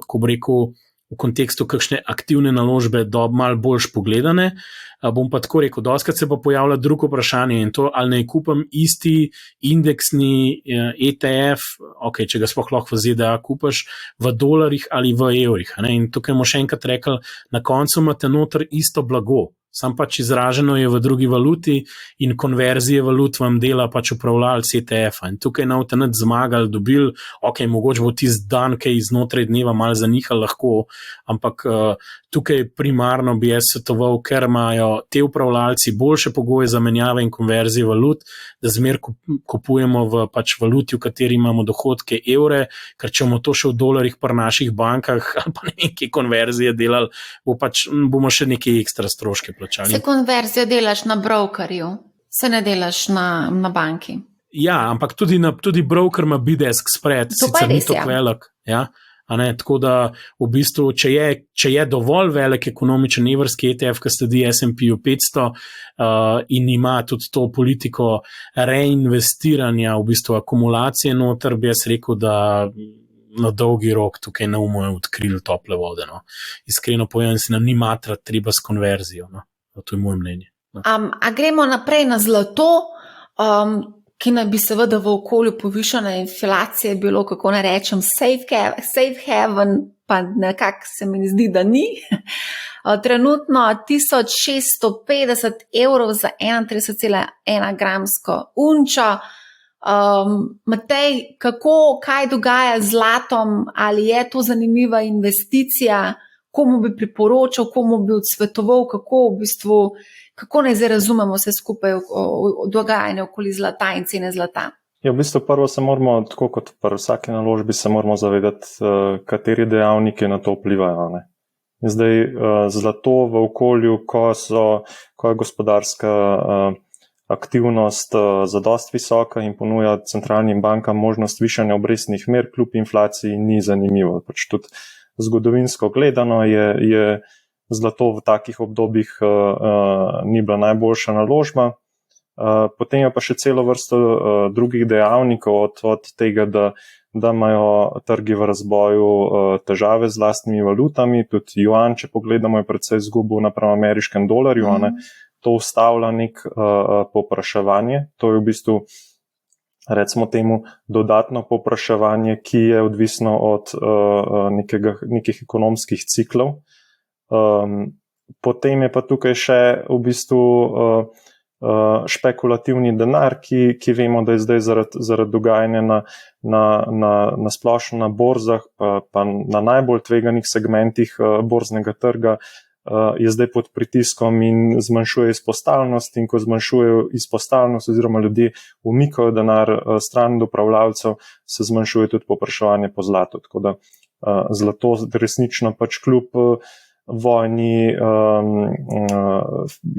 ko bi rekel, v kontekstu kakšne aktivne naložbe malo boljš pogledane. Bom pa tako rekel, doskrat se pa pojavlja drugo vprašanje in to, ali naj kupim isti indeksni ETF, ok, če ga sploh lahko v ZDA kupaš, v dolarjih ali v evrih. Ne? In tukaj bomo še enkrat rekli, na koncu imate noter isto blago, sam pač izraženo je v drugi valuti in konverzije valut vam dela pač upravljalec ETF-a. In tukaj ne boste nič zmagali, dobili, ok, mogoče bo tisti dan, ki je iznotraj dneva malo zanihal lahko, ampak tukaj primarno bi jaz svetoval, ker imajo te upravljalci boljše pogoje za menjave in konverzije valut, da zmer kupujemo v pač valuti, v kateri imamo dohodke evre, ker če bomo to še v dolarjih pri naših bankah ali pa neke konverzije delali, bomo še neke ekstra stroške plačali. Se konverzijo delaš na brokerju, se ne delaš na banki. Ja, ampak tudi broker ima bid-ask spread, sicer ni tako velik, ja. A ne, tako da v bistvu, če je dovolj velik ekonomičen evrski ETF, ki sledi S&P-ju 500 in ima tudi to politiko reinvestiranja, v bistvu akumulacije noter, bi jaz rekel, da na dolgi rok tukaj ne bomo odkrili tople vode. No. Iskreno povem, se nam ni matrati treba s konverzijo. No. To je moje mnenje. No. A gremo naprej na zlato, ki naj bi seveda v okolju povišane inflacije bilo, kako ne rečem, safe haven, pa nekako se mi zdi, da ni. Trenutno 1650 evrov za 31,1 gramsko unčo. Matej, kaj dogaja z zlatom, ali je to zanimiva investicija, komu bi priporočal, komu bi odsvetoval, kako naj zdaj razumemo vse skupaj o dogajanju okoli zlata in cene zlata? Ja, v bistvu prvo se moramo, tako kot pri vsaki naložbi, se moramo zavedati, kateri dejavniki na to vplivajo. Ne? Zdaj, zlato v okolju, ko je gospodarska aktivnost zadosti visoka in ponuja centralnim bankam možnost višanja obrestnih mer kljub inflaciji, ni zanimivo. Pač tudi zgodovinsko gledano je zlato v takih obdobjih ni bila najboljša naložba. Potem je pa še celo vrsto drugih dejavnikov, od tega, da imajo trgi v razboju težave z lastnimi valutami, tudi juan, če pogledamo, je predvsej izgubil napram ameriškem dolarju, ne? To ustavlja nek povpraševanje, to je v bistvu, recimo temu, dodatno povpraševanje, ki je odvisno od nekih ekonomskih ciklov. Potem je pa tukaj še v bistvu špekulativni denar, ki vemo, da je zdaj zaradi dogajanja na splošno na borzah, pa na najbolj tveganih segmentih borznega trga, je zdaj pod pritiskom in zmanjšuje izpostavljenost, in ko zmanjšujejo izpostavljenost oziroma ljudje umikajo denar stran do upravljavcev, se zmanjšuje tudi povpraševanje po zlatu. Tako da zlato resnično pač kljub vojni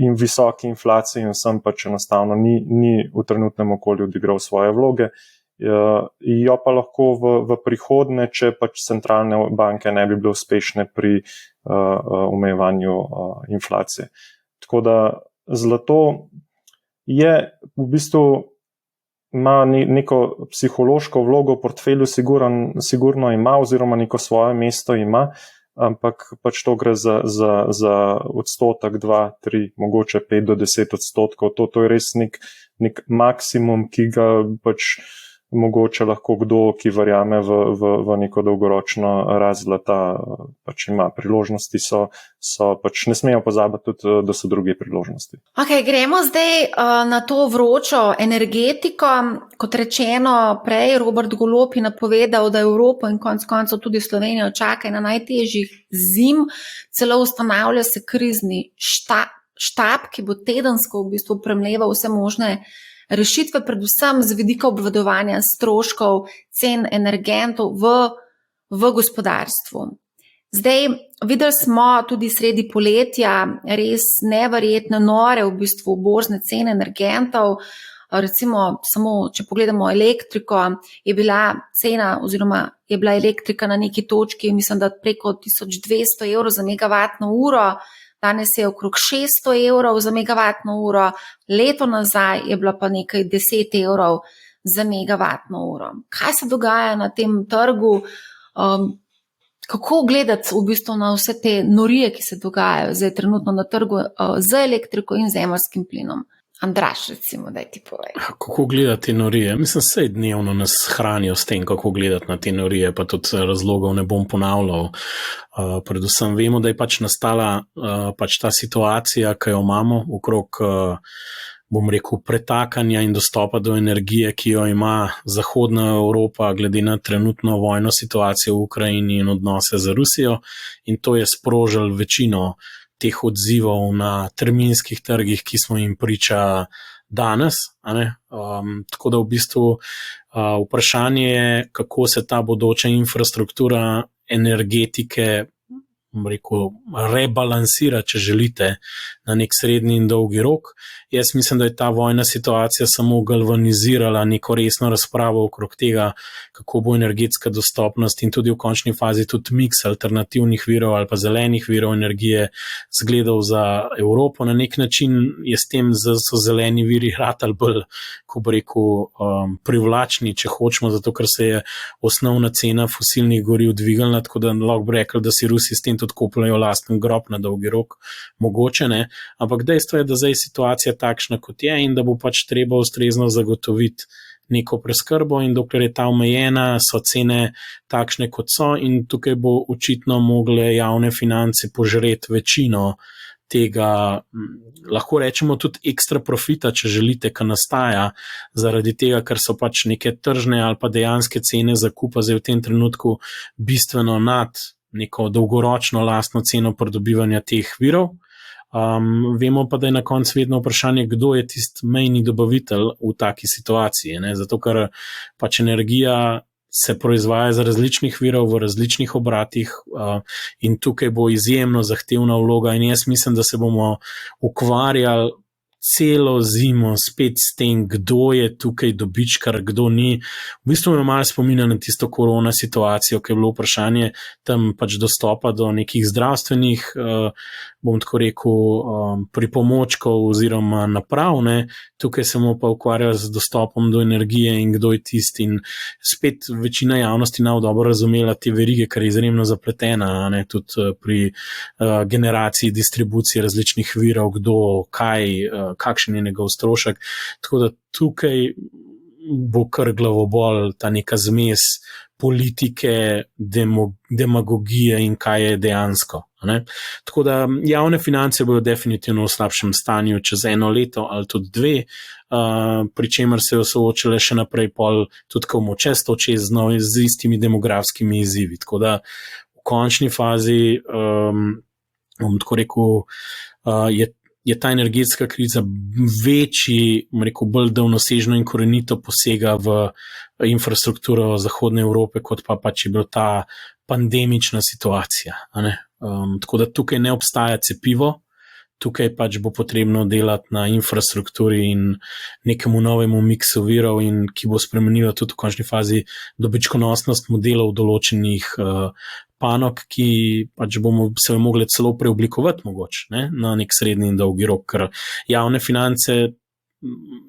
in visoki inflaciji in vsem pač enostavno ni v trenutnem okolju odigral svoje vloge. Jo pa lahko v prihodnje, če pač centralne banke ne bi bile uspešne pri omejevanju inflacije. Tako da zlato je v bistvu ima neko psihološko vlogo v portfelju, sigurno ima oziroma neko svoje mesto ima, ampak pač to gre za odstotek, 2, 3, mogoče 5 do 10 odstotkov. To je res nek maksimum, ki ga pač mogoče lahko kdo, ki verjame v neko dolgoročno rast zlata, pač ima. Priložnosti so pač ne smemo pozabiti tudi, da so druge priložnosti. Okay, gremo zdaj na to vročo energetiko. Kot rečeno prej, Robert Golob je napovedal, da Evropo in konec koncev tudi Slovenijo čaka na najtežjih zim. Celo ustanavlja se krizni štab, ki bo tedensko v bistvu premleval vse možne rešitve, predvsem z vidika obvladovanja stroškov cen energentov v gospodarstvu. Zdaj, videli smo tudi sredi poletja res neverjetne nore v bistvu borzne cene energentov. Recimo, samo če pogledamo elektriko, je bila cena oziroma je bila elektrika na neki točki, mislim, da preko 1200 evrov za megavatno uro. Danes je okrog 600 evrov za megavatno uro, leto nazaj je bila pa nekaj 10 evrov za megavatno uro. Kaj se dogaja na tem trgu? Kako gledati v bistvu na vse te norije, ki se dogajajo zdaj trenutno na trgu z elektriko in zemeljskim plinom? Andraž, recimo, daj ti povej. Kako gledati te norije? Mislim, vse dnevno nas hranijo s tem, kako gledati na te norije, pa tudi razlogov ne bom ponavljal. Predvsem vemo, da je pač nastala pač ta situacija, ki jo imamo okrog, bom rekel, pretakanja in dostopa do energije, ki jo ima Zahodna Evropa glede na trenutno vojno situacijo v Ukrajini in odnose z Rusijo, in to je sprožilo večino teh odzivov na terminskih trgih, ki smo jim priča danes. Tako da v bistvu vprašanje je, kako se ta bodoča infrastruktura energetike rebalansira, če želite, na nek srednji in dolgi rok. Jaz mislim, da je ta vojna situacija samo galvanizirala neko resno razpravo okrog tega, kako bo energetska dostopnost in tudi v končni fazi tudi miks alternativnih virov ali pa zelenih virov energije zgledal za Evropo. Na nek način je s tem, da so zeleni viri ratali bolj, ko bo rekel, privlačni, če hočemo, zato ker se je osnovna cena fosilnih goriv dvignila, tako da lahko bi rekli, da si Rusi s tem tudi kupljajo lasten grob na dolgi rok, mogoče ne, ampak dejstvo je, da zdaj je situacija takšna, kot je, in da bo pač treba ustrezno zagotoviti neko preskrbo, in dokler je ta omejena, so cene takšne, kot so, in tukaj bo očitno mogle javne finance požreti večino tega, lahko rečemo tudi ekstra profita, če želite, ki nastaja zaradi tega, ker so pač neke tržne ali pa dejanske cene zakupa zdaj v tem trenutku bistveno nad neko dolgoročno lastno ceno pridobivanja teh virov. Vemo pa, da je na koncu vedno vprašanje, kdo je tisti mejni dobavitelj v taki situaciji, ne? Zato ker pač energija se proizvaja z različnih virov v različnih obratih in tukaj bo izjemno zahtevna vloga, in jaz mislim, da se bomo ukvarjali celo zimo spet s tem, kdo je tukaj dobičkar, kdo ni. V bistvu me malo spominja na tisto korona situacijo, ki je bilo vprašanje tam pač dostopa do nekih zdravstvenih, bom tako rekel, pripomočkov oziroma naprav, ne. Tukaj se bomo pa ukvarjali z dostopom do energije in kdo je tisti, in spet večina javnosti nav dobro razumela te verige, ker je izjemno zapletena, ne, tudi pri generaciji distribucije različnih virov, kdo, kaj, kakšen je njegov strošek. Tako da tukaj bo kar glavobol ta neka zmes politike, demagogije in kaj je dejansko. Ne? Tako da javne finance bodo definitivno v slabšem stanju čez 1 leto ali tudi 2, pri čemer se jo soočale še naprej tudi ko bomo čez to čez z istimi demografskimi izzivi. Tako da v končni fazi, bom tako rekel, je ta energetska kriza večji, bolj daljnosežno in korenito posega v infrastrukturo Zahodne Evrope, kot pa pač je bila ta pandemična situacija. Tako da tukaj ne obstaja cepivo, tukaj pač bo potrebno delati na infrastrukturi in nekemu novemu miksu virov, in ki bo spremenila tudi v končni fazi dobičkonosnost modelov določenih panog, ki pač bomo se mogli celo preoblikovati mogoče, ne, na nek srednji in dolgi rok, ker javne finance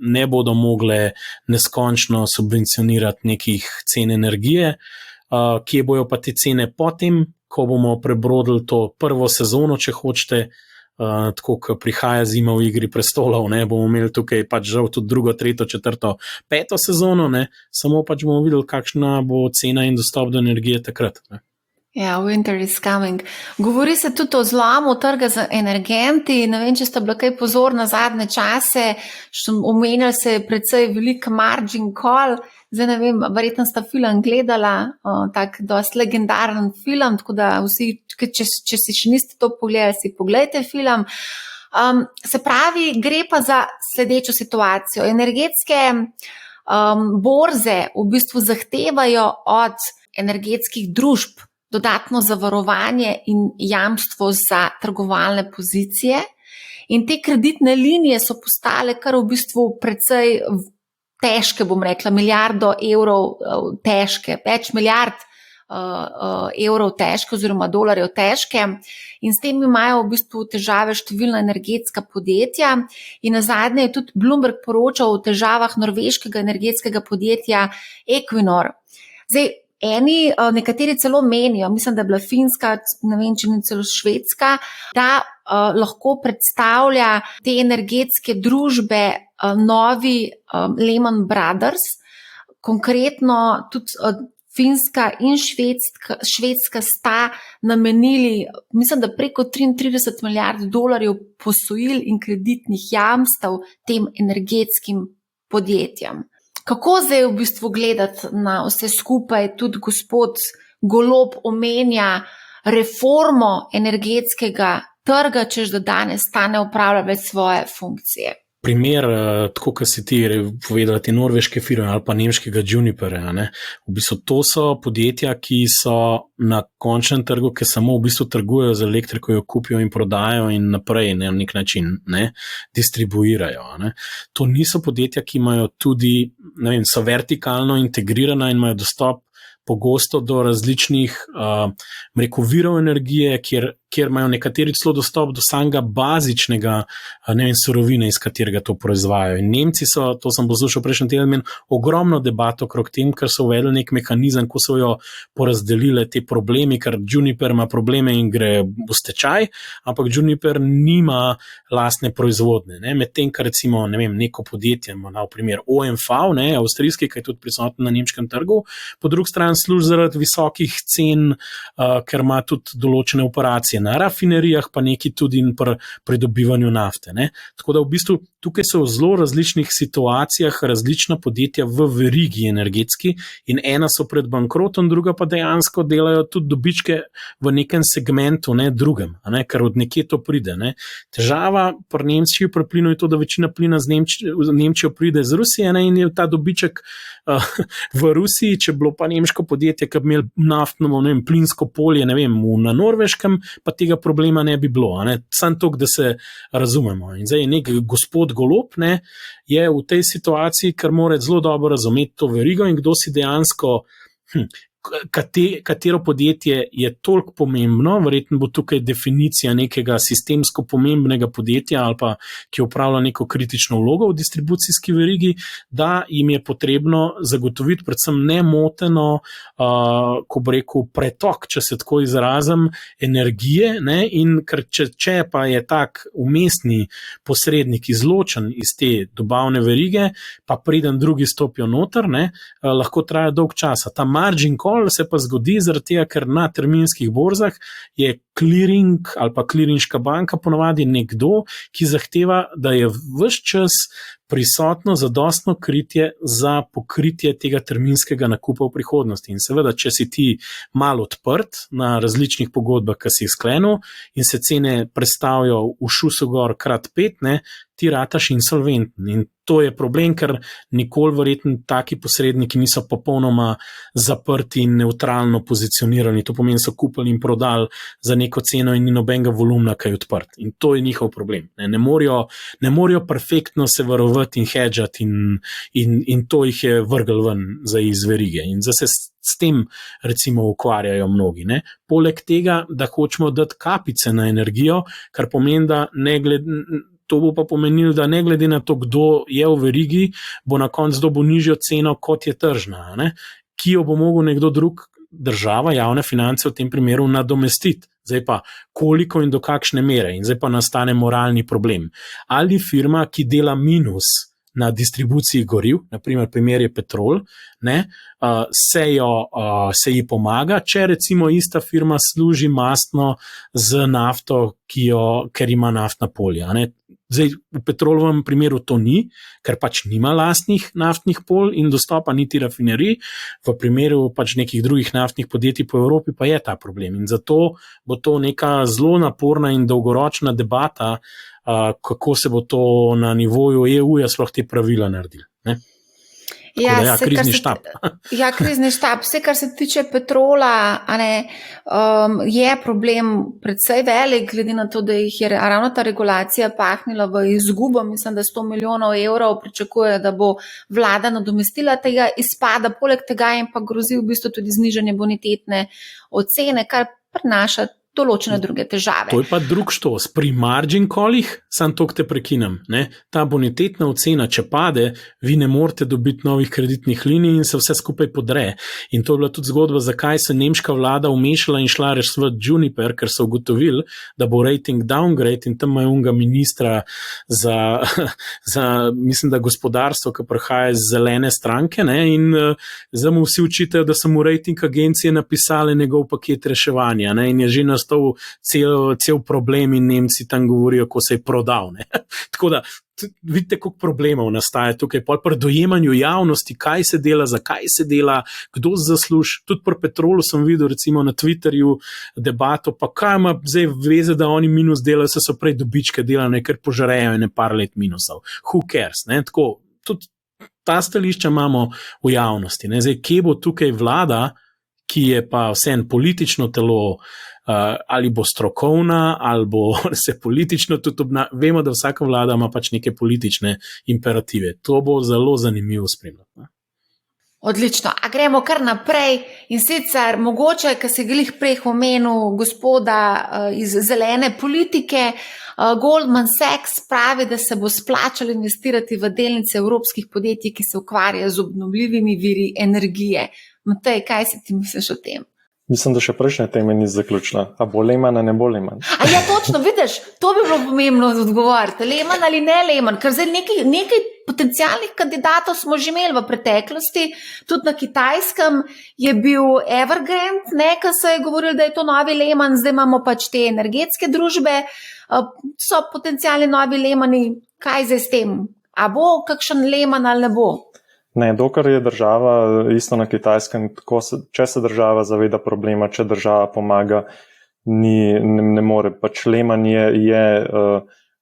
ne bodo mogle neskončno subvencionirati nekih cen energije, kje bojo pa te cene potem, ko bomo prebrodili to prvo sezono, če hočete, tako, ko prihaja zima v Igri prestolov, ne, bomo imeli tukaj pač žal tudi 2., 3., 4., 5. sezono, ne, samo pač bomo videli, kakšna bo cena in dostop do energije takrat. Ne. Ja, winter is coming. Govori se tudi o zlomu trga z energenti. Ne vem, če ste bili kaj pozorni na zadnje čase, omenjali se je precej velik margin call. Zdaj ne vem, verjetno sta film gledala, tak dosti legendaren film, tako da vsi, če si še niste to pogledali, si pogledajte film. Se pravi, gre pa za sledečo situacijo. Energetske borze v bistvu zahtevajo od energetskih družb dodatno zavarovanje in jamstvo za trgovalne pozicije, in te kreditne linije so postale kar v bistvu precej težke, bom rekla, milijardo evrov težke, več milijard evrov težke oziroma dolarjev težke, in s tem imajo v bistvu težave številna energetska podjetja. In nazadnje je tudi Bloomberg poročal o težavah norveškega energetskega podjetja Equinor. Zdaj, nekateri celo menijo, mislim, da je bila Finska, ne vem, če ni celo Švedska, da lahko predstavlja te energetske družbe novi Lehman Brothers. Konkretno tudi Finska in Švedska sta namenili, mislim, da preko 33 milijard dolarjev posojil in kreditnih jamstev tem energetskim podjetjem. Kako zdaj v bistvu gledati na vse skupaj? Tudi gospod Golob omenja reformo energetskega trga, češ da danes ta ne opravlja več svoje funkcije. Primer, tako kot si ti povedala, te norveške firme ali pa nemškega Juniperja, ne? V bistvu to so podjetja, ki so na končnem trgu, ki samo v bistvu trgujejo z elektriko, jo kupijo in prodajo in naprej, ne, na nek način, ne, distribuirajo. Ne? To niso podjetja, ki imajo tudi, ne vem, so vertikalno integrirana in imajo dostop pogosto do različnih virov energije, kjer imajo nekateri celo dostop do samega bazičnega, ne vem, surovine, iz katerega to proizvajajo. In Nemci so, to sem poslušal prejšnji teden, ogromno debato okrog tem, ker so uvedli nek mehanizem, ko so jo porazdelile te problemi, ker Juniper ima probleme in gre v stečaj, ampak Juniper nima lastne proizvodne. Medtem, ker recimo, ne vem, neko podjetje, na primer OMV, ne, avstrijski, ki je tudi prisoten na nemškem trgu, po drugi strani služi zaradi visokih cen, ker ima tudi določene operacije na rafinerijah, pa neki tudi pri pridobivanju nafte. Ne. Tako da v bistvu tukaj so v zelo različnih situacijah različna podjetja v verigi energetski in ena so pred bankrotom, druga pa dejansko delajo tudi dobičke v nekem segmentu, ne drugem, ne, ker od nekje to pride. Ne. Težava pri Nemčiji pri plinu je to, da večina plina z Nemčijo pride z Rusije, ne, in je ta dobiček v Rusiji, če bilo pa nemško podjetje, ki bi imeli naftno, ne vem, plinsko polje, ne vem, na Norveškem, pa tega problema ne bi bilo. Ne. Samo toliko, da se razumemo. In zdaj nek gospod Golob, ne, je v tej situaciji, ker mora zelo dobro razumeti to verigo in kdo si dejansko, katero podjetje je toliko pomembno, verjetno bo tukaj definicija nekega sistemsko pomembnega podjetja ali pa, ki upravlja neko kritično vlogo v distribucijski verigi, da jim je potrebno zagotoviti predvsem nemoteno, ko bo rekel, pretok, če se tako izrazim, energije, ne, in ker če pa je tak umestni posrednik izločen iz te dobavne verige, pa preden drugi stopijo noter, ne, lahko traja dolg časa. Ta margin call se pa zgodi zaradi tega, ker na terminskih borzah je clearing ali pa clearinška banka ponavadi nekdo, ki zahteva, da je ves čas prisotno zadostno kritje za pokritje tega terminskega nakupa v prihodnosti. In seveda, če si ti malo odprt na različnih pogodbah, ki si jih sklenil in se cene predstavijo v šusu gor krat 5, ne, ti rataš insolventen. In to je problem, ker nikoli verjetno taki posredniki niso popolnoma zaprti in neutralno pozicionirani. To pomeni, so kupili in prodali za neko ceno in ni nobenega volumna, ki je odprt. In to je njihov problem. Ne morajo perfektno se varovati in hedžati in to jih je vrgel ven za iz verige. In zase s tem recimo ukvarjajo mnogi. Ne. Poleg tega, da hočemo dati kapice na energijo, kar pomeni, da to bo pa pomenilo, da ne glede na to, kdo je v verigi, bo na koncu dobil nižjo ceno, kot je tržna, ne? Ki jo bo mogel nekdo drug, država, javne finance v tem primeru nadomestiti. Zdaj pa koliko in do kakšne mere. In zdaj pa nastane moralni problem. Ali firma, ki dela minus na distribuciji goriv, naprimer primer je Petrol, ne, se ji pomaga, če recimo ista firma služi mastno z nafto, ker ima naftna polja. Ne. Zdaj, v Petrolovem primeru to ni, ker pač nima lastnih naftnih polj in dostopa niti rafinerij, v primeru pač nekih drugih naftnih podjetij po Evropi pa je ta problem. In zato bo to neka zelo naporna in dolgoročna debata, kako se bo to na nivoju EU-ja sploh te pravila naredili. Ne? Krizni štab. Krizni štab. Vse, kar se tiče Petrola, je problem predvsej velik, glede na to, da jih je ravno ta regulacija pahnila v izgubo. Mislim, da 100 milijonov evrov pričakuje, da bo vlada nadomestila tega izpada. Poleg tega jim pa grozi v bistvu tudi znižanje bonitetne ocene, kar prinaša določene druge težave. To je pa drug štos. Pri margin callih, sam to te prekinem, ne? Ta bonitetna ocena, če pade, vi ne morete dobiti novih kreditnih linij in se vse skupaj podre. In to je bila tudi zgodba, zakaj se nemška vlada umešala in šla reševati Juniper, ker so ugotovili, da bo rating downgrade in tam imajo unga ministra za mislim, da gospodarstvo, ki prihaja iz zelene stranke, ne? In zdaj mu vsi učitajo, da so mu rating agencije napisali njegov paket reševanja, ne? In je že nastal cel problem in Nemci tam govorijo, ko se je prodal. Ne? Tako da, vidite, koliko problemov nastaja tukaj, pri dojemanju javnosti, kaj se dela, zakaj se dela, kdo zasluži. Tudi pri Petrolu sem videl recimo na Twitterju debato, pa kaj ima zdaj veze, da oni minus delajo, so prej dobičke delali, ker požarejo ene par let minusov. Who cares? Ne? Tako, tudi ta stališča imamo v javnosti. Ne? Zdaj, kje bo tukaj vlada, ki je pa vseeno politično telo, ali bo strokovna, ali bo se politično tudi vemo, da vsaka vlada ima pač neke politične imperative. To bo zelo zanimivo spremljati. Odlično. A gremo kar naprej in sicer mogoče, ker si glih prej omenil gospoda iz zelene politike, Goldman Sachs pravi, da se bo splačalo investirati v delnice evropskih podjetij, ki se ukvarjajo z obnovljivimi viri energije. Matej, kaj si ti misliš o tem? Mislim, da še prejšnja tema ni zaključila. A bo Lehman, a ne bo Lehman? A ja, točno, vidiš, to bi bilo pomembno odgovoriti. Lehman ali ne Lehman, ker zdaj nekaj potencialnih kandidatov smo že imeli v preteklosti, tudi na Kitajskem je bil Evergrande, ki se je govoril, da je to novi Lehman, zdaj imamo pač te energetske družbe, so potencialni novi Lehmani, kaj zdaj s tem? A bo kakšen Lehman ali ne bo? Ne, dokler je država isto na Kitajskem, če se država zaveda problema, če država pomaga, ne more. Pač Lehman je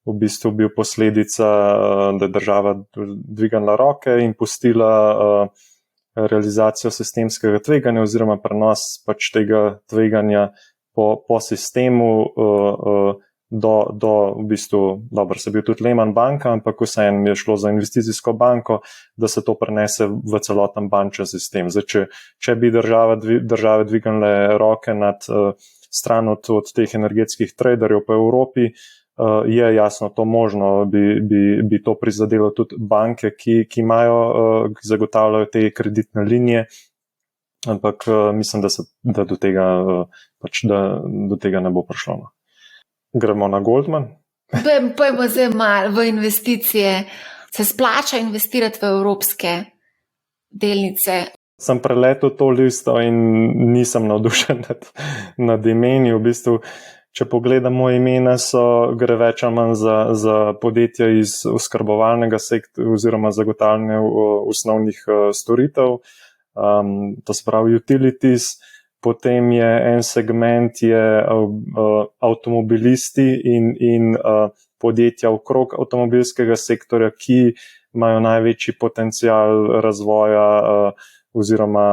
v bistvu bil posledica, da je država dvignila roke in pustila realizacijo sistemskega tveganja oziroma prenos pač tega tveganja po sistemu do v bistvu, dobro, se je bil tudi Lehman banka, ampak vseeno je šlo za investicijsko banko, da se to prenese v celoten bančni sistem. Zdaj, če bi države dvignile roke nad stran od teh energetskih traderjev po Evropi, je jasno to možno, bi to prizadelo tudi banke, ki zagotavljajo te kreditne linije, ampak mislim, da do tega ne bo prišlo. Gremo na Goldman. Pojmo zdaj malo v investicije. Se splača investirati v evropske delnice? Sem preletel to listo in nisem navdušen nad imeni. V bistvu, če pogledamo imena, gre več ali manj za podjetja iz oskrbovalnega sektorja oziroma zagotavljanja osnovnih storitev, to se pravi utilities, potem je en segment avtomobilisti in podjetja okrog avtomobilskega sektorja, ki imajo največji potencial razvoja oziroma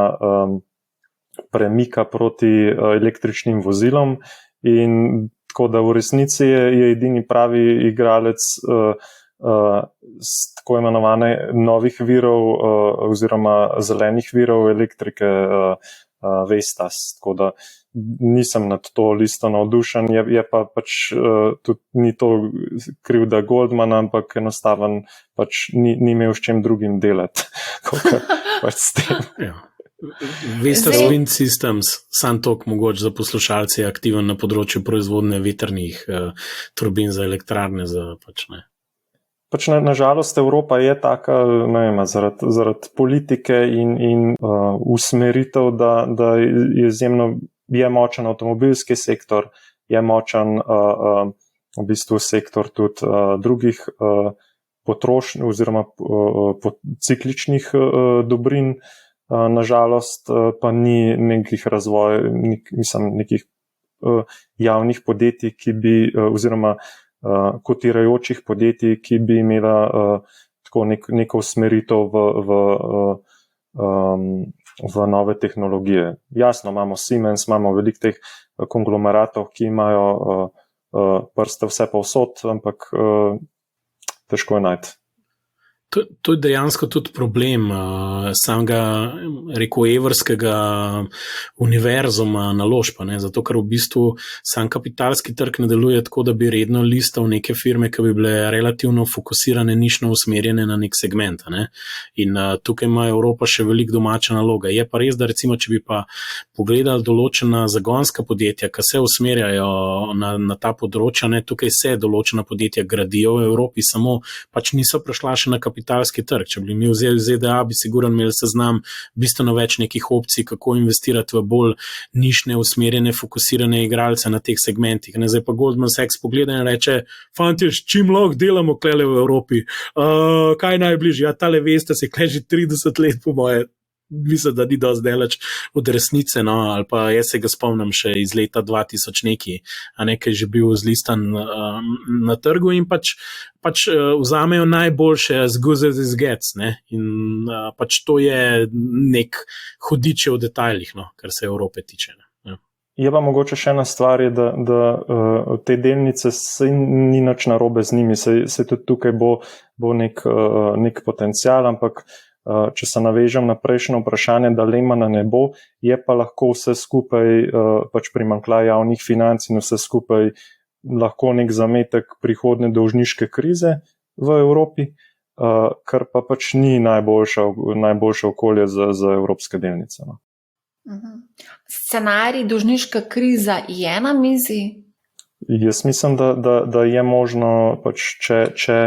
premika proti električnim vozilom. In tako da v resnici je edini pravi igralec tako imenovane novih virov oziroma zelenih virov elektrike Vestas. Tako da nisem nad to listo navdušen, je pa pač tudi ni to krivda Goldmana, ampak enostaven pač ni imel s čem drugim delati, kot pač s tem. Ja. Vestas Wind Systems, sam tok mogoče za poslušalce, je aktiven na področju proizvodnje vetrnih turbin za elektrarne. Pač nažalost Evropa je taka, ne vem, zaradi politike in usmeritev, da je izjemno močen avtomobilski sektor, je močen v bistvu sektor tudi drugih potrošnj oziroma cikličnih dobrin. Nažalost pa ni nekih nekih javnih podjetij, ki bi, oziroma kotirajočih podjetij, ki bi imela tako neko usmeritev v nove tehnologije. Jasno, imamo Siemens, imamo veliko teh konglomeratov, ki imajo prste vse povsod, ampak težko je najti. To je dejansko tudi problem samega, evrskega univerzuma naložb, zato ker v bistvu sam kapitalski trg ne deluje tako, da bi redno listal neke firme, ki bi bile relativno fokusirane, nišno usmerjene na nek segment. In tukaj ima Evropa še veliko domača naloga. Je pa res, da recimo, če bi pa pogledali določena zagonska podjetja, ki se usmerjajo na ta področja, tukaj se določena podjetja gradijo v Evropi, samo pač niso prišla še na kapitalski trg. Če bi mi vzeli ZDA, bi sigurno imeli seznam bistveno več nekih opcij, kako investirati v bolj nišne, usmerjene, fokusirane igralce na teh segmentih. Zdaj pa Goldman Sachs pogleda in reče, fantje, s čim lahko delamo klele v Evropi? Kaj najbližje? Ja, tale veste, se kle že 30 let po moje. Mislim, da ni dosti daleč od resnice, ali pa jaz se ga spomnim še iz leta 2000 nekaj že bil zlistan na trgu in pač vzamejo najboljše as good as it gets, in pač to je nek hudič v detajlih, kar se Evrope tiče. Je pa mogoče še ena stvar, da te delnice se ni nič narobe z njimi, se tudi tukaj bo nek potencial, ampak če se navežem na prejšnje vprašanje, da Lehmana ne bo, je pa lahko vse skupaj pač primanjkljaj javnih financ in vse skupaj lahko nek zametek prihodne dolžniške krize v Evropi, kar pa pač ni najboljše okolje za evropske delnice. Scenarij dolžniška kriza je na mizi? Jaz mislim, da je možno, pač, če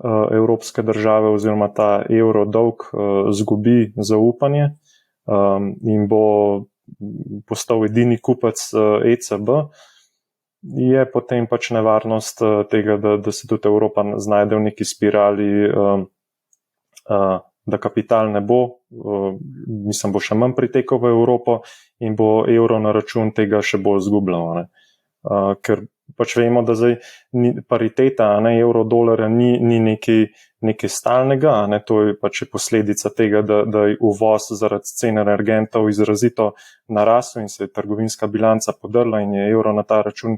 evropske države oziroma ta evrodolg zgubi zaupanje in bo postal edini kupec ECB, je potem pač nevarnost tega, da se tudi Evropa znajde v neki spirali, da kapital ne bo, mislim, bo še manj pritekal v Evropo in bo evro na račun tega še bolj zgubljal. Ker pač vemo, da zdaj pariteta evro-dolarja ni nekaj stalnega, to je pač posledica tega, da je uvoz zaradi cen energentov izrazito narasel in se je trgovinska bilanca podrla in je evro na ta račun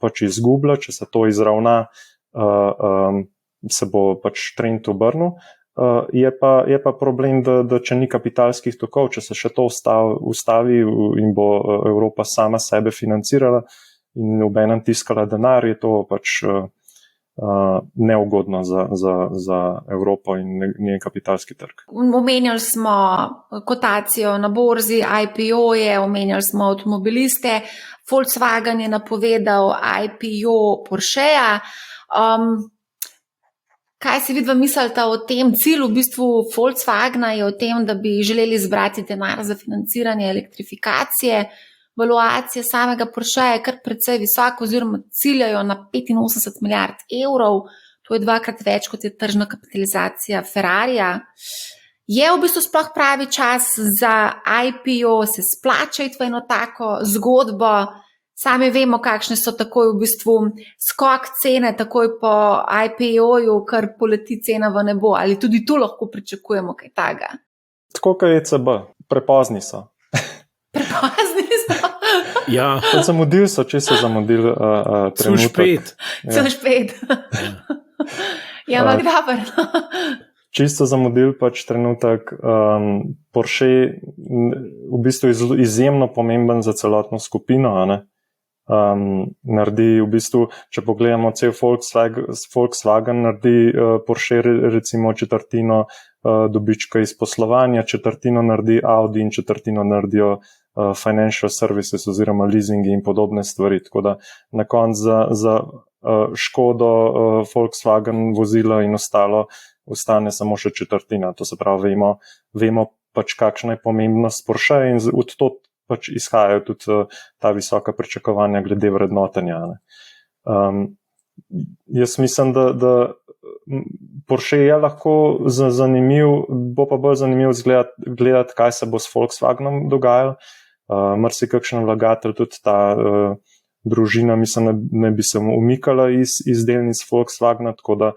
pač izgublja. Če se to izravna, se bo pač trend obrnil. Je pa problem, da če ni kapitalskih tokov, če se še to ustavi in bo Evropa sama sebe financirala in obenem tiskala denar, je to pač neugodno za Evropo in njen kapitalski trg. Omenjali smo kotacijo na borzi, IPO-je, omenjali smo avtomobiliste, Volkswagen je napovedal IPO Porscheja. Kaj si vidva mislita o tem? Cilj v bistvu Volkswagena je o tem, da bi želeli zbrati denar za financiranje elektrifikacije. valuacija samega Porscheja je kar precej visoka, oziroma ciljajo na 85 milijard evrov, to je 2-krat več, kot je tržna kapitalizacija Ferrarija. Je v bistvu sploh pravi čas za IPO, se splača iti v eno tako zgodbo? Sami vemo, kakšne so takoj v bistvu skok cene, takoj po IPO-ju, kar poleti cena v nebo. Ali tudi tu lahko pričakujemo kaj takega? Tako kot ECB, prepozni so. Prepozni so. Ja, Zamudili so, če so zamudili trenutek. Cel špet. Ja, ampak dobro. Čisto zamudili pač trenutek. Porsche v bistvu je izjemno pomemben za celotno skupino, a ne? Naredi v bistvu, če pogledamo cel Volkswagen, naredi Porsche recimo četrtino dobička iz poslovanja, četrtino naredi Audi in četrtino naredijo financial services oziroma leasingi in podobne stvari. Tako da na koncu za Škodo, Volkswagen vozila in ostalo ostane samo še četrtina. To se pravi, vemo pač kakšna je pomembnost Porsche in od tod pač izhajajo tudi ta visoka pričakovanja glede vrednotenja. Jaz mislim, da Porsche je lahko zanimiv, bo pa bolj zanimiv gledati, kaj se bo s Volkswagenom dogajalo. Marsikakšen vlagatelj, tudi ta družina, mislim, ne bi se umikala iz delnic Volkswagena, tako da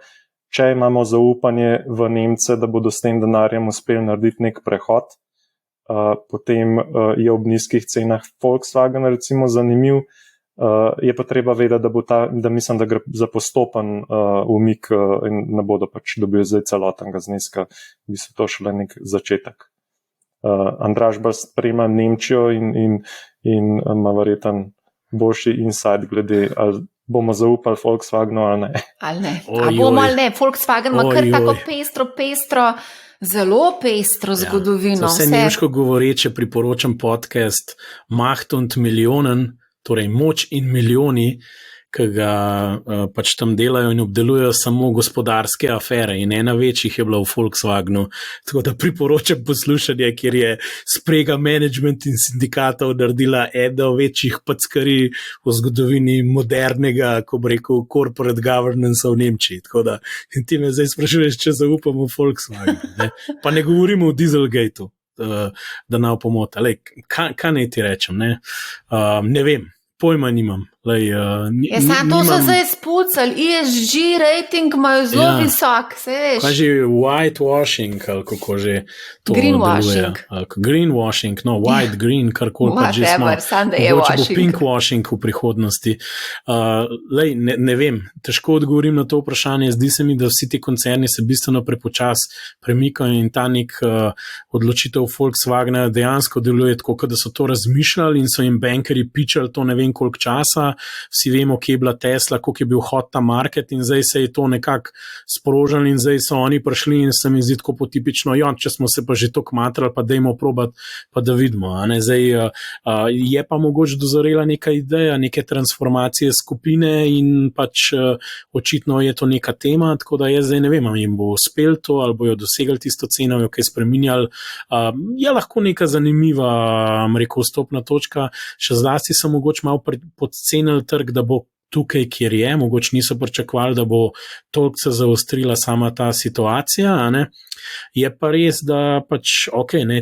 če imamo zaupanje v Nemce, da bodo s tem denarjem uspeli narediti nek prehod, potem je ob nizkih cenah Volkswagen recimo zanimiv, je pa treba vedeti, da mislim, da gre za postopen umik in ne bodo pač dobili zdaj celotnega zneska, bi se to šele nek začetek. Andraž bolj spremlja Nemčijo in ima verjetno boljši insight glede, ali bomo zaupali Volkswagenu ali ne. Ali ne. Ali bomo ali ne. Volkswagen ima kar tako pestro, zelo pestro zgodovino. Za vse nemško govoreče priporočam podcast Macht und Millionen, torej Moč in milijoni, ki ga pač tam delajo in obdelujejo samo gospodarske afere in ena večjih je bila v Volkswagenu. Tako da priporočam poslušanje, kjer je sprega management in sindikatov naredila eno večjih packari v zgodovini modernega, ko bi rekel, corporate governance v Nemčiji. Tako da ti me zdaj sprašuješ, če zaupamo v Volkswagenu. Ne? Pa ne govorimo o Dieselgateu, da nav pomota. Lej, kaj naj ti rečem? Ne vem. Pojma nimam. To so zdaj spucali, ESG rating imajo zelo visok, se veš. Kaj že whitewashing, ali kako že to greenwashing. Greenwashing, no, white, green, karkoli pa že smo. Mogoče bo pinkwashing v prihodnosti. Ne vem, težko odgovorim na to vprašanje. Zdi se mi, da vsi ti koncerni se bistveno prepočas premikajo in ta nek odločitev Volkswagena dejansko deluje tako, da so to razmišljali in so jim bankeri pičali to ne vem koliko časa. Vsi vemo, kje je bila Tesla, koliko je bil hot ta market in zdaj se je to nekako sprožilo in zdaj so oni prišli in se mi zdi tako potipično, če smo se pa že toliko matrali, pa dajmo probati, pa da vidimo. Zdaj, je pa mogoče dozorela neka ideja, neke transformacije skupine in pač očitno je to neka tema, tako da jaz zdaj ne vem, ali jim bo uspel to, ali bojo dosegli tisto ceno, jo kaj spreminjali. Je lahko neka zanimiva, rekel, vstopna točka, še zlasti so mogoče malo podcenili trg, da bo tukaj, kjer je, mogoče niso pričakovali, da bo toliko se zaostrila sama ta situacija, ne? Je pa res, da pač,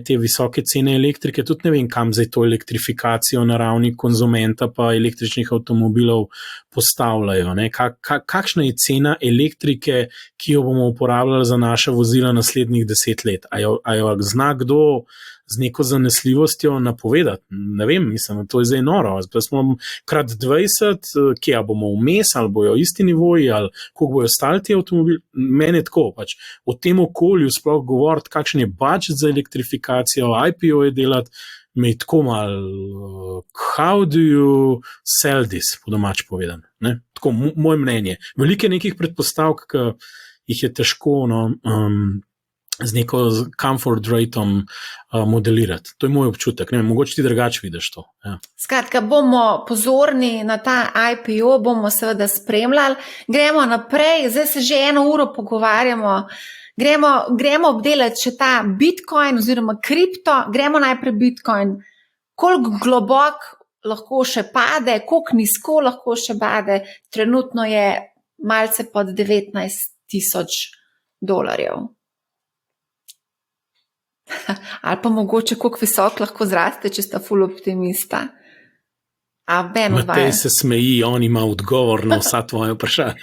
te visoke cene elektrike, tudi ne vem, kam zdaj to elektrifikacijo na ravni konzumenta pa električnih avtomobilov postavljajo, ne? Kakšna je cena elektrike, ki jo bomo uporabljali za naša vozila naslednjih 10 let? A jo zna kdo z neko zanesljivostjo napovedati? Ne vem, mislim, to je zdaj noro. Zdaj smo krat 20, kje bomo vmes, ali bojo isti nivoji, ali koliko bojo stali ti avtomobili. Mene tako, pač o tem okolju sploh govoriti, kakšen je budget za elektrifikacijo, IPO je delati, me je tako malo, how do you sell this, po domač povedan. Ne? Tako, moje mnenje. Veliko je nekih predpostavk, ki jih je težko, z neko comfort rateom modelirati. To je moj občutek. Ne vem, mogoče ti drugače vidiš to. Ja. Skratka, bomo pozorni na ta IPO, bomo seveda spremljali. Gremo naprej, zdaj se že 1 uro pogovarjamo. Gremo obdelati še ta Bitcoin oziroma kripto. Gremo najprej Bitcoin. Koliko globok lahko še pade, koliko nizko lahko še pade. Trenutno je malce pod $19,000. Ali pa mogoče, koliko visok lahko zraste, če sta ful optimista. Matej se smeji, on ima odgovor na vsa tvoja vprašanja.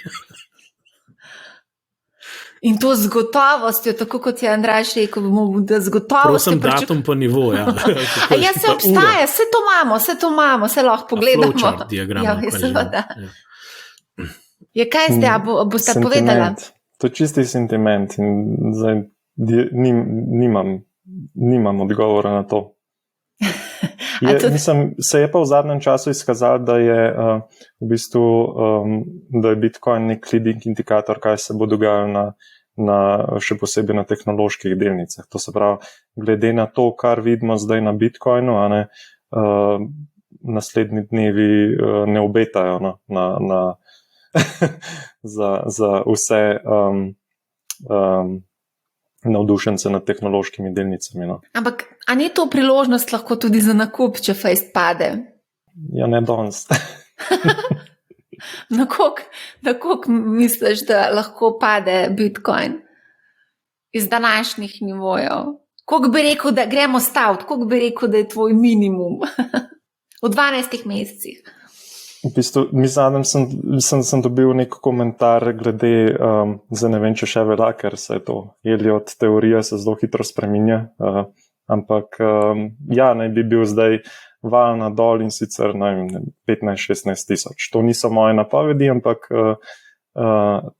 In to z gotovostjo, tako kot je Andraž rekel, da z gotovostjo. Prosim, datum pa nivo, ja. Ja, se obstaja, vse to imamo, se lahko pogledamo. Flowchart diagram. Ja, seveda. Ja, kaj zdaj, boste povedala? To je čisti sentiment in zdaj nimam odgovora na to. Se je pa v zadnjem času izkazalo, da je v bistvu da je Bitcoin nek leading indikator, kaj se bo dogajalo še posebej na tehnoloških delnicah. To se pravi, glede na to, kar vidimo zdaj na Bitcoinu, naslednji dnevi ne obetajo za vse navdušence nad tehnološkimi delnicami. No. Ampak, a ni to priložnost lahko tudi za nakup, če fejst pade? Ja, ne danes. Na koliko misliš, da lahko pade Bitcoin iz današnjih nivojev? Koliko bi rekel, da gremo staviti? Koliko bi rekel, da je tvoj minimum v 12 mesecih? V bistvu, zadnjem sem dobil nek komentar glede, zdaj ne vem, če še velja, ker se je to Elliot teorija se zelo hitro spreminja, ampak ja, naj bi bil zdaj val na dol in sicer 15-16 tisoč. To niso moje napovedi, ampak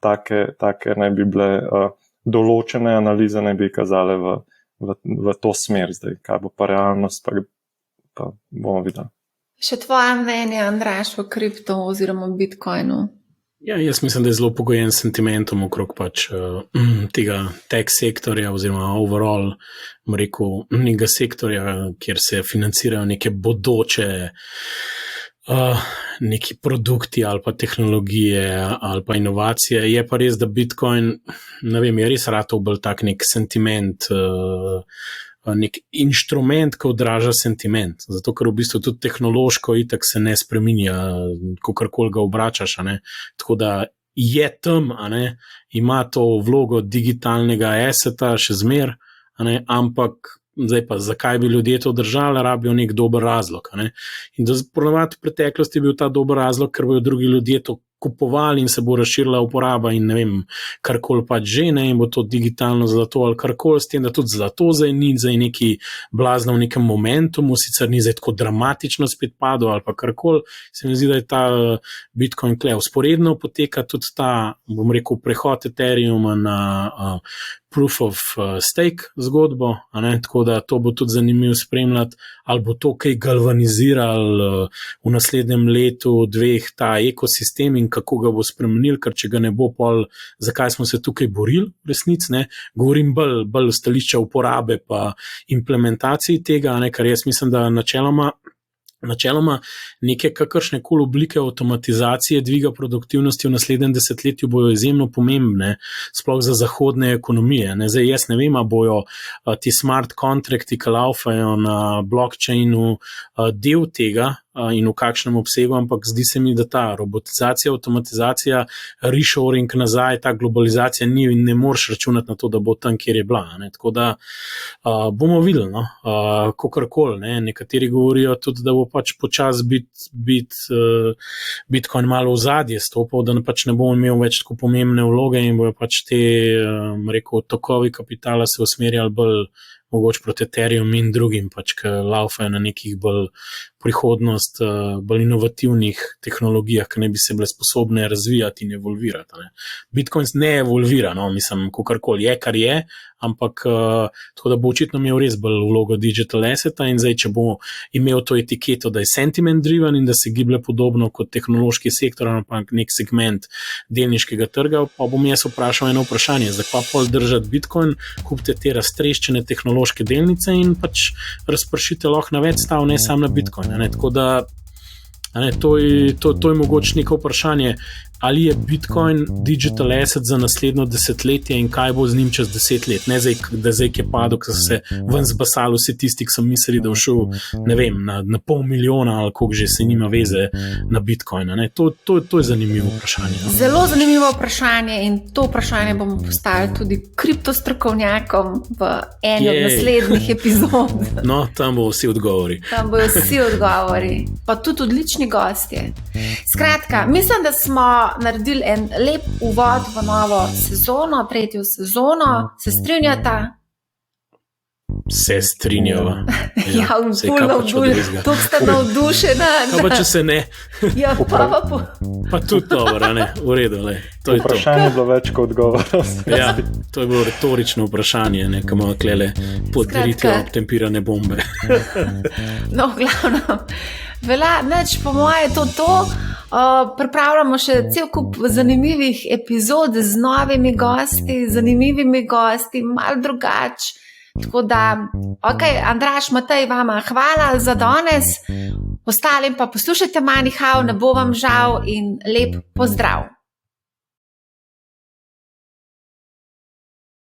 take naj bi bile določene analize, naj bi kazale v to smer zdaj. Kaj bo pa realnost, pa bomo videli. Še tvoje mnenje, Andraž, o kripto oziroma Bitcoinu? Ja, jaz mislim, da je zelo pogojen s sentimentom okrog tega tech sektorja oziroma overall, rekel, nekega sektorja, kjer se financirajo neke bodoče neki produkti ali pa tehnologije ali pa inovacije. Je pa res, da Bitcoin, ne vem, je res ratal bolj tak nek sentiment, nek inštrument, ki odraža sentiment. Zato, ker v bistvu tudi tehnološko itak se ne spreminja, kakorkoli ga obračaš. Tako da je tam, ima to vlogo digitalnega asseta še zmer, ampak zdaj pa zakaj bi ljudje to držali, rabijo nek dober razlog. In da ponavadi v preteklosti je bil ta dober razlog, ker bojo drugi ljudje to kupovali in se bo razširila uporaba in ne vem, karkoli pač že, in bo to digitalno zlato ali karkoli, s tem, da tudi zlato zdaj ni zdaj neki blazno v nekem momentumu, sicer ni zdaj tako dramatično spet padel ali pa karkoli, se mi zdi, da je ta Bitcoin kle. Usporedno poteka tudi ta, bom rekel, prehod Ethereuma na proof of stake zgodbo, tako da to bo tudi zanimivo spremljati, ali bo to kaj galvaniziralo v naslednjem letu, dveh ta ekosistem in kako ga bo spremenil, ker če ga ne bo pol, zakaj smo se tukaj borili v resnici, ne? Govorim bolj stališča uporabe pa implementaciji tega, ker jaz mislim, da načeloma neke kakršne koli oblike avtomatizacije dviga produktivnosti v naslednjem desetletju bojo izjemno pomembne, sploh za zahodne ekonomije. Zdaj jaz ne vem, a bojo ti smart kontrakti, ki laufajo na blockchainu, del tega in v kakšnem obsegu, ampak zdi se mi, da ta robotizacija, avtomatizacija, reshoring nazaj, ta globalizacija ni in ne moreš računati na to, da bo tam, kjer je bila. Tako da bomo videli, kakorkoli. Nekateri govorijo tudi, da bo pač počas Bitcoin malo v zadje stopil, da pač ne bo imel več tako pomembne vloge in bojo pač te, rekel, tokovi kapitala se usmerjali bolj mogoče proti Ethereum in drugim, pač, ki laufajo na nekih bolj prihodnost, bolj inovativnih tehnologijah, ki ne bi se bile sposobne razvijati in evolvirati. Bitcoin ne evolvira, mislim, kakorkoli je, kar je, ampak tako da bo očitno imel res bolj vlogo digital asseta in zdaj, če bo imel to etiketo, da je sentiment driven in da se giblje podobno kot tehnološki sektor, ampak nek segment delniškega trga, pa bom jaz vprašal eno vprašanje, zakaj pol držati Bitcoin, kupite te raztreščene tehnološke delnice in pač razpršite lahko na več stav, ne samo na Bitcoin. Tako da to je mogoče neko vprašanje. ali je Bitcoin digital asset za naslednjo desetletje in kaj bo z njim čez 10 let. Ne zdaj, da zdaj je padel, ker so se ven zbasali vsi tisti, ki so mislili, da bo šel, ne vem, na 500.000 ali koliko že se nima veze na Bitcoina. Ne? To je zanimivo vprašanje. No? Zelo zanimivo vprašanje in to vprašanje bomo postavili tudi kriptostrokovnjakom v eni od naslednjih epizod. No, tam bo vsi odgovori. Tam bojo vsi odgovori, pa tudi odlični gostje. Skratka, mislim, da smo naredili en lep uvod v novo sezono, 3. sezono. Se strinjata? Se strinjava. Ja, to ste navdušena. Kaj pa če se ne? Ja, pa tudi dobro, ne, v redu. To je vprašanje je bilo več kot odgovor. Ja, to je bilo retorično vprašanje, ki ima klele poddaritve tempirane bombe. No, glavno. Vela, neč, po moje je to. Pripravljamo še cel kup zanimivih epizod z novimi gosti, malo drugače. Tako da, ok, Andraž, Matej, vama hvala za danes. Ostalim pa poslušajte Money How, ne bo vam žal in lep pozdrav.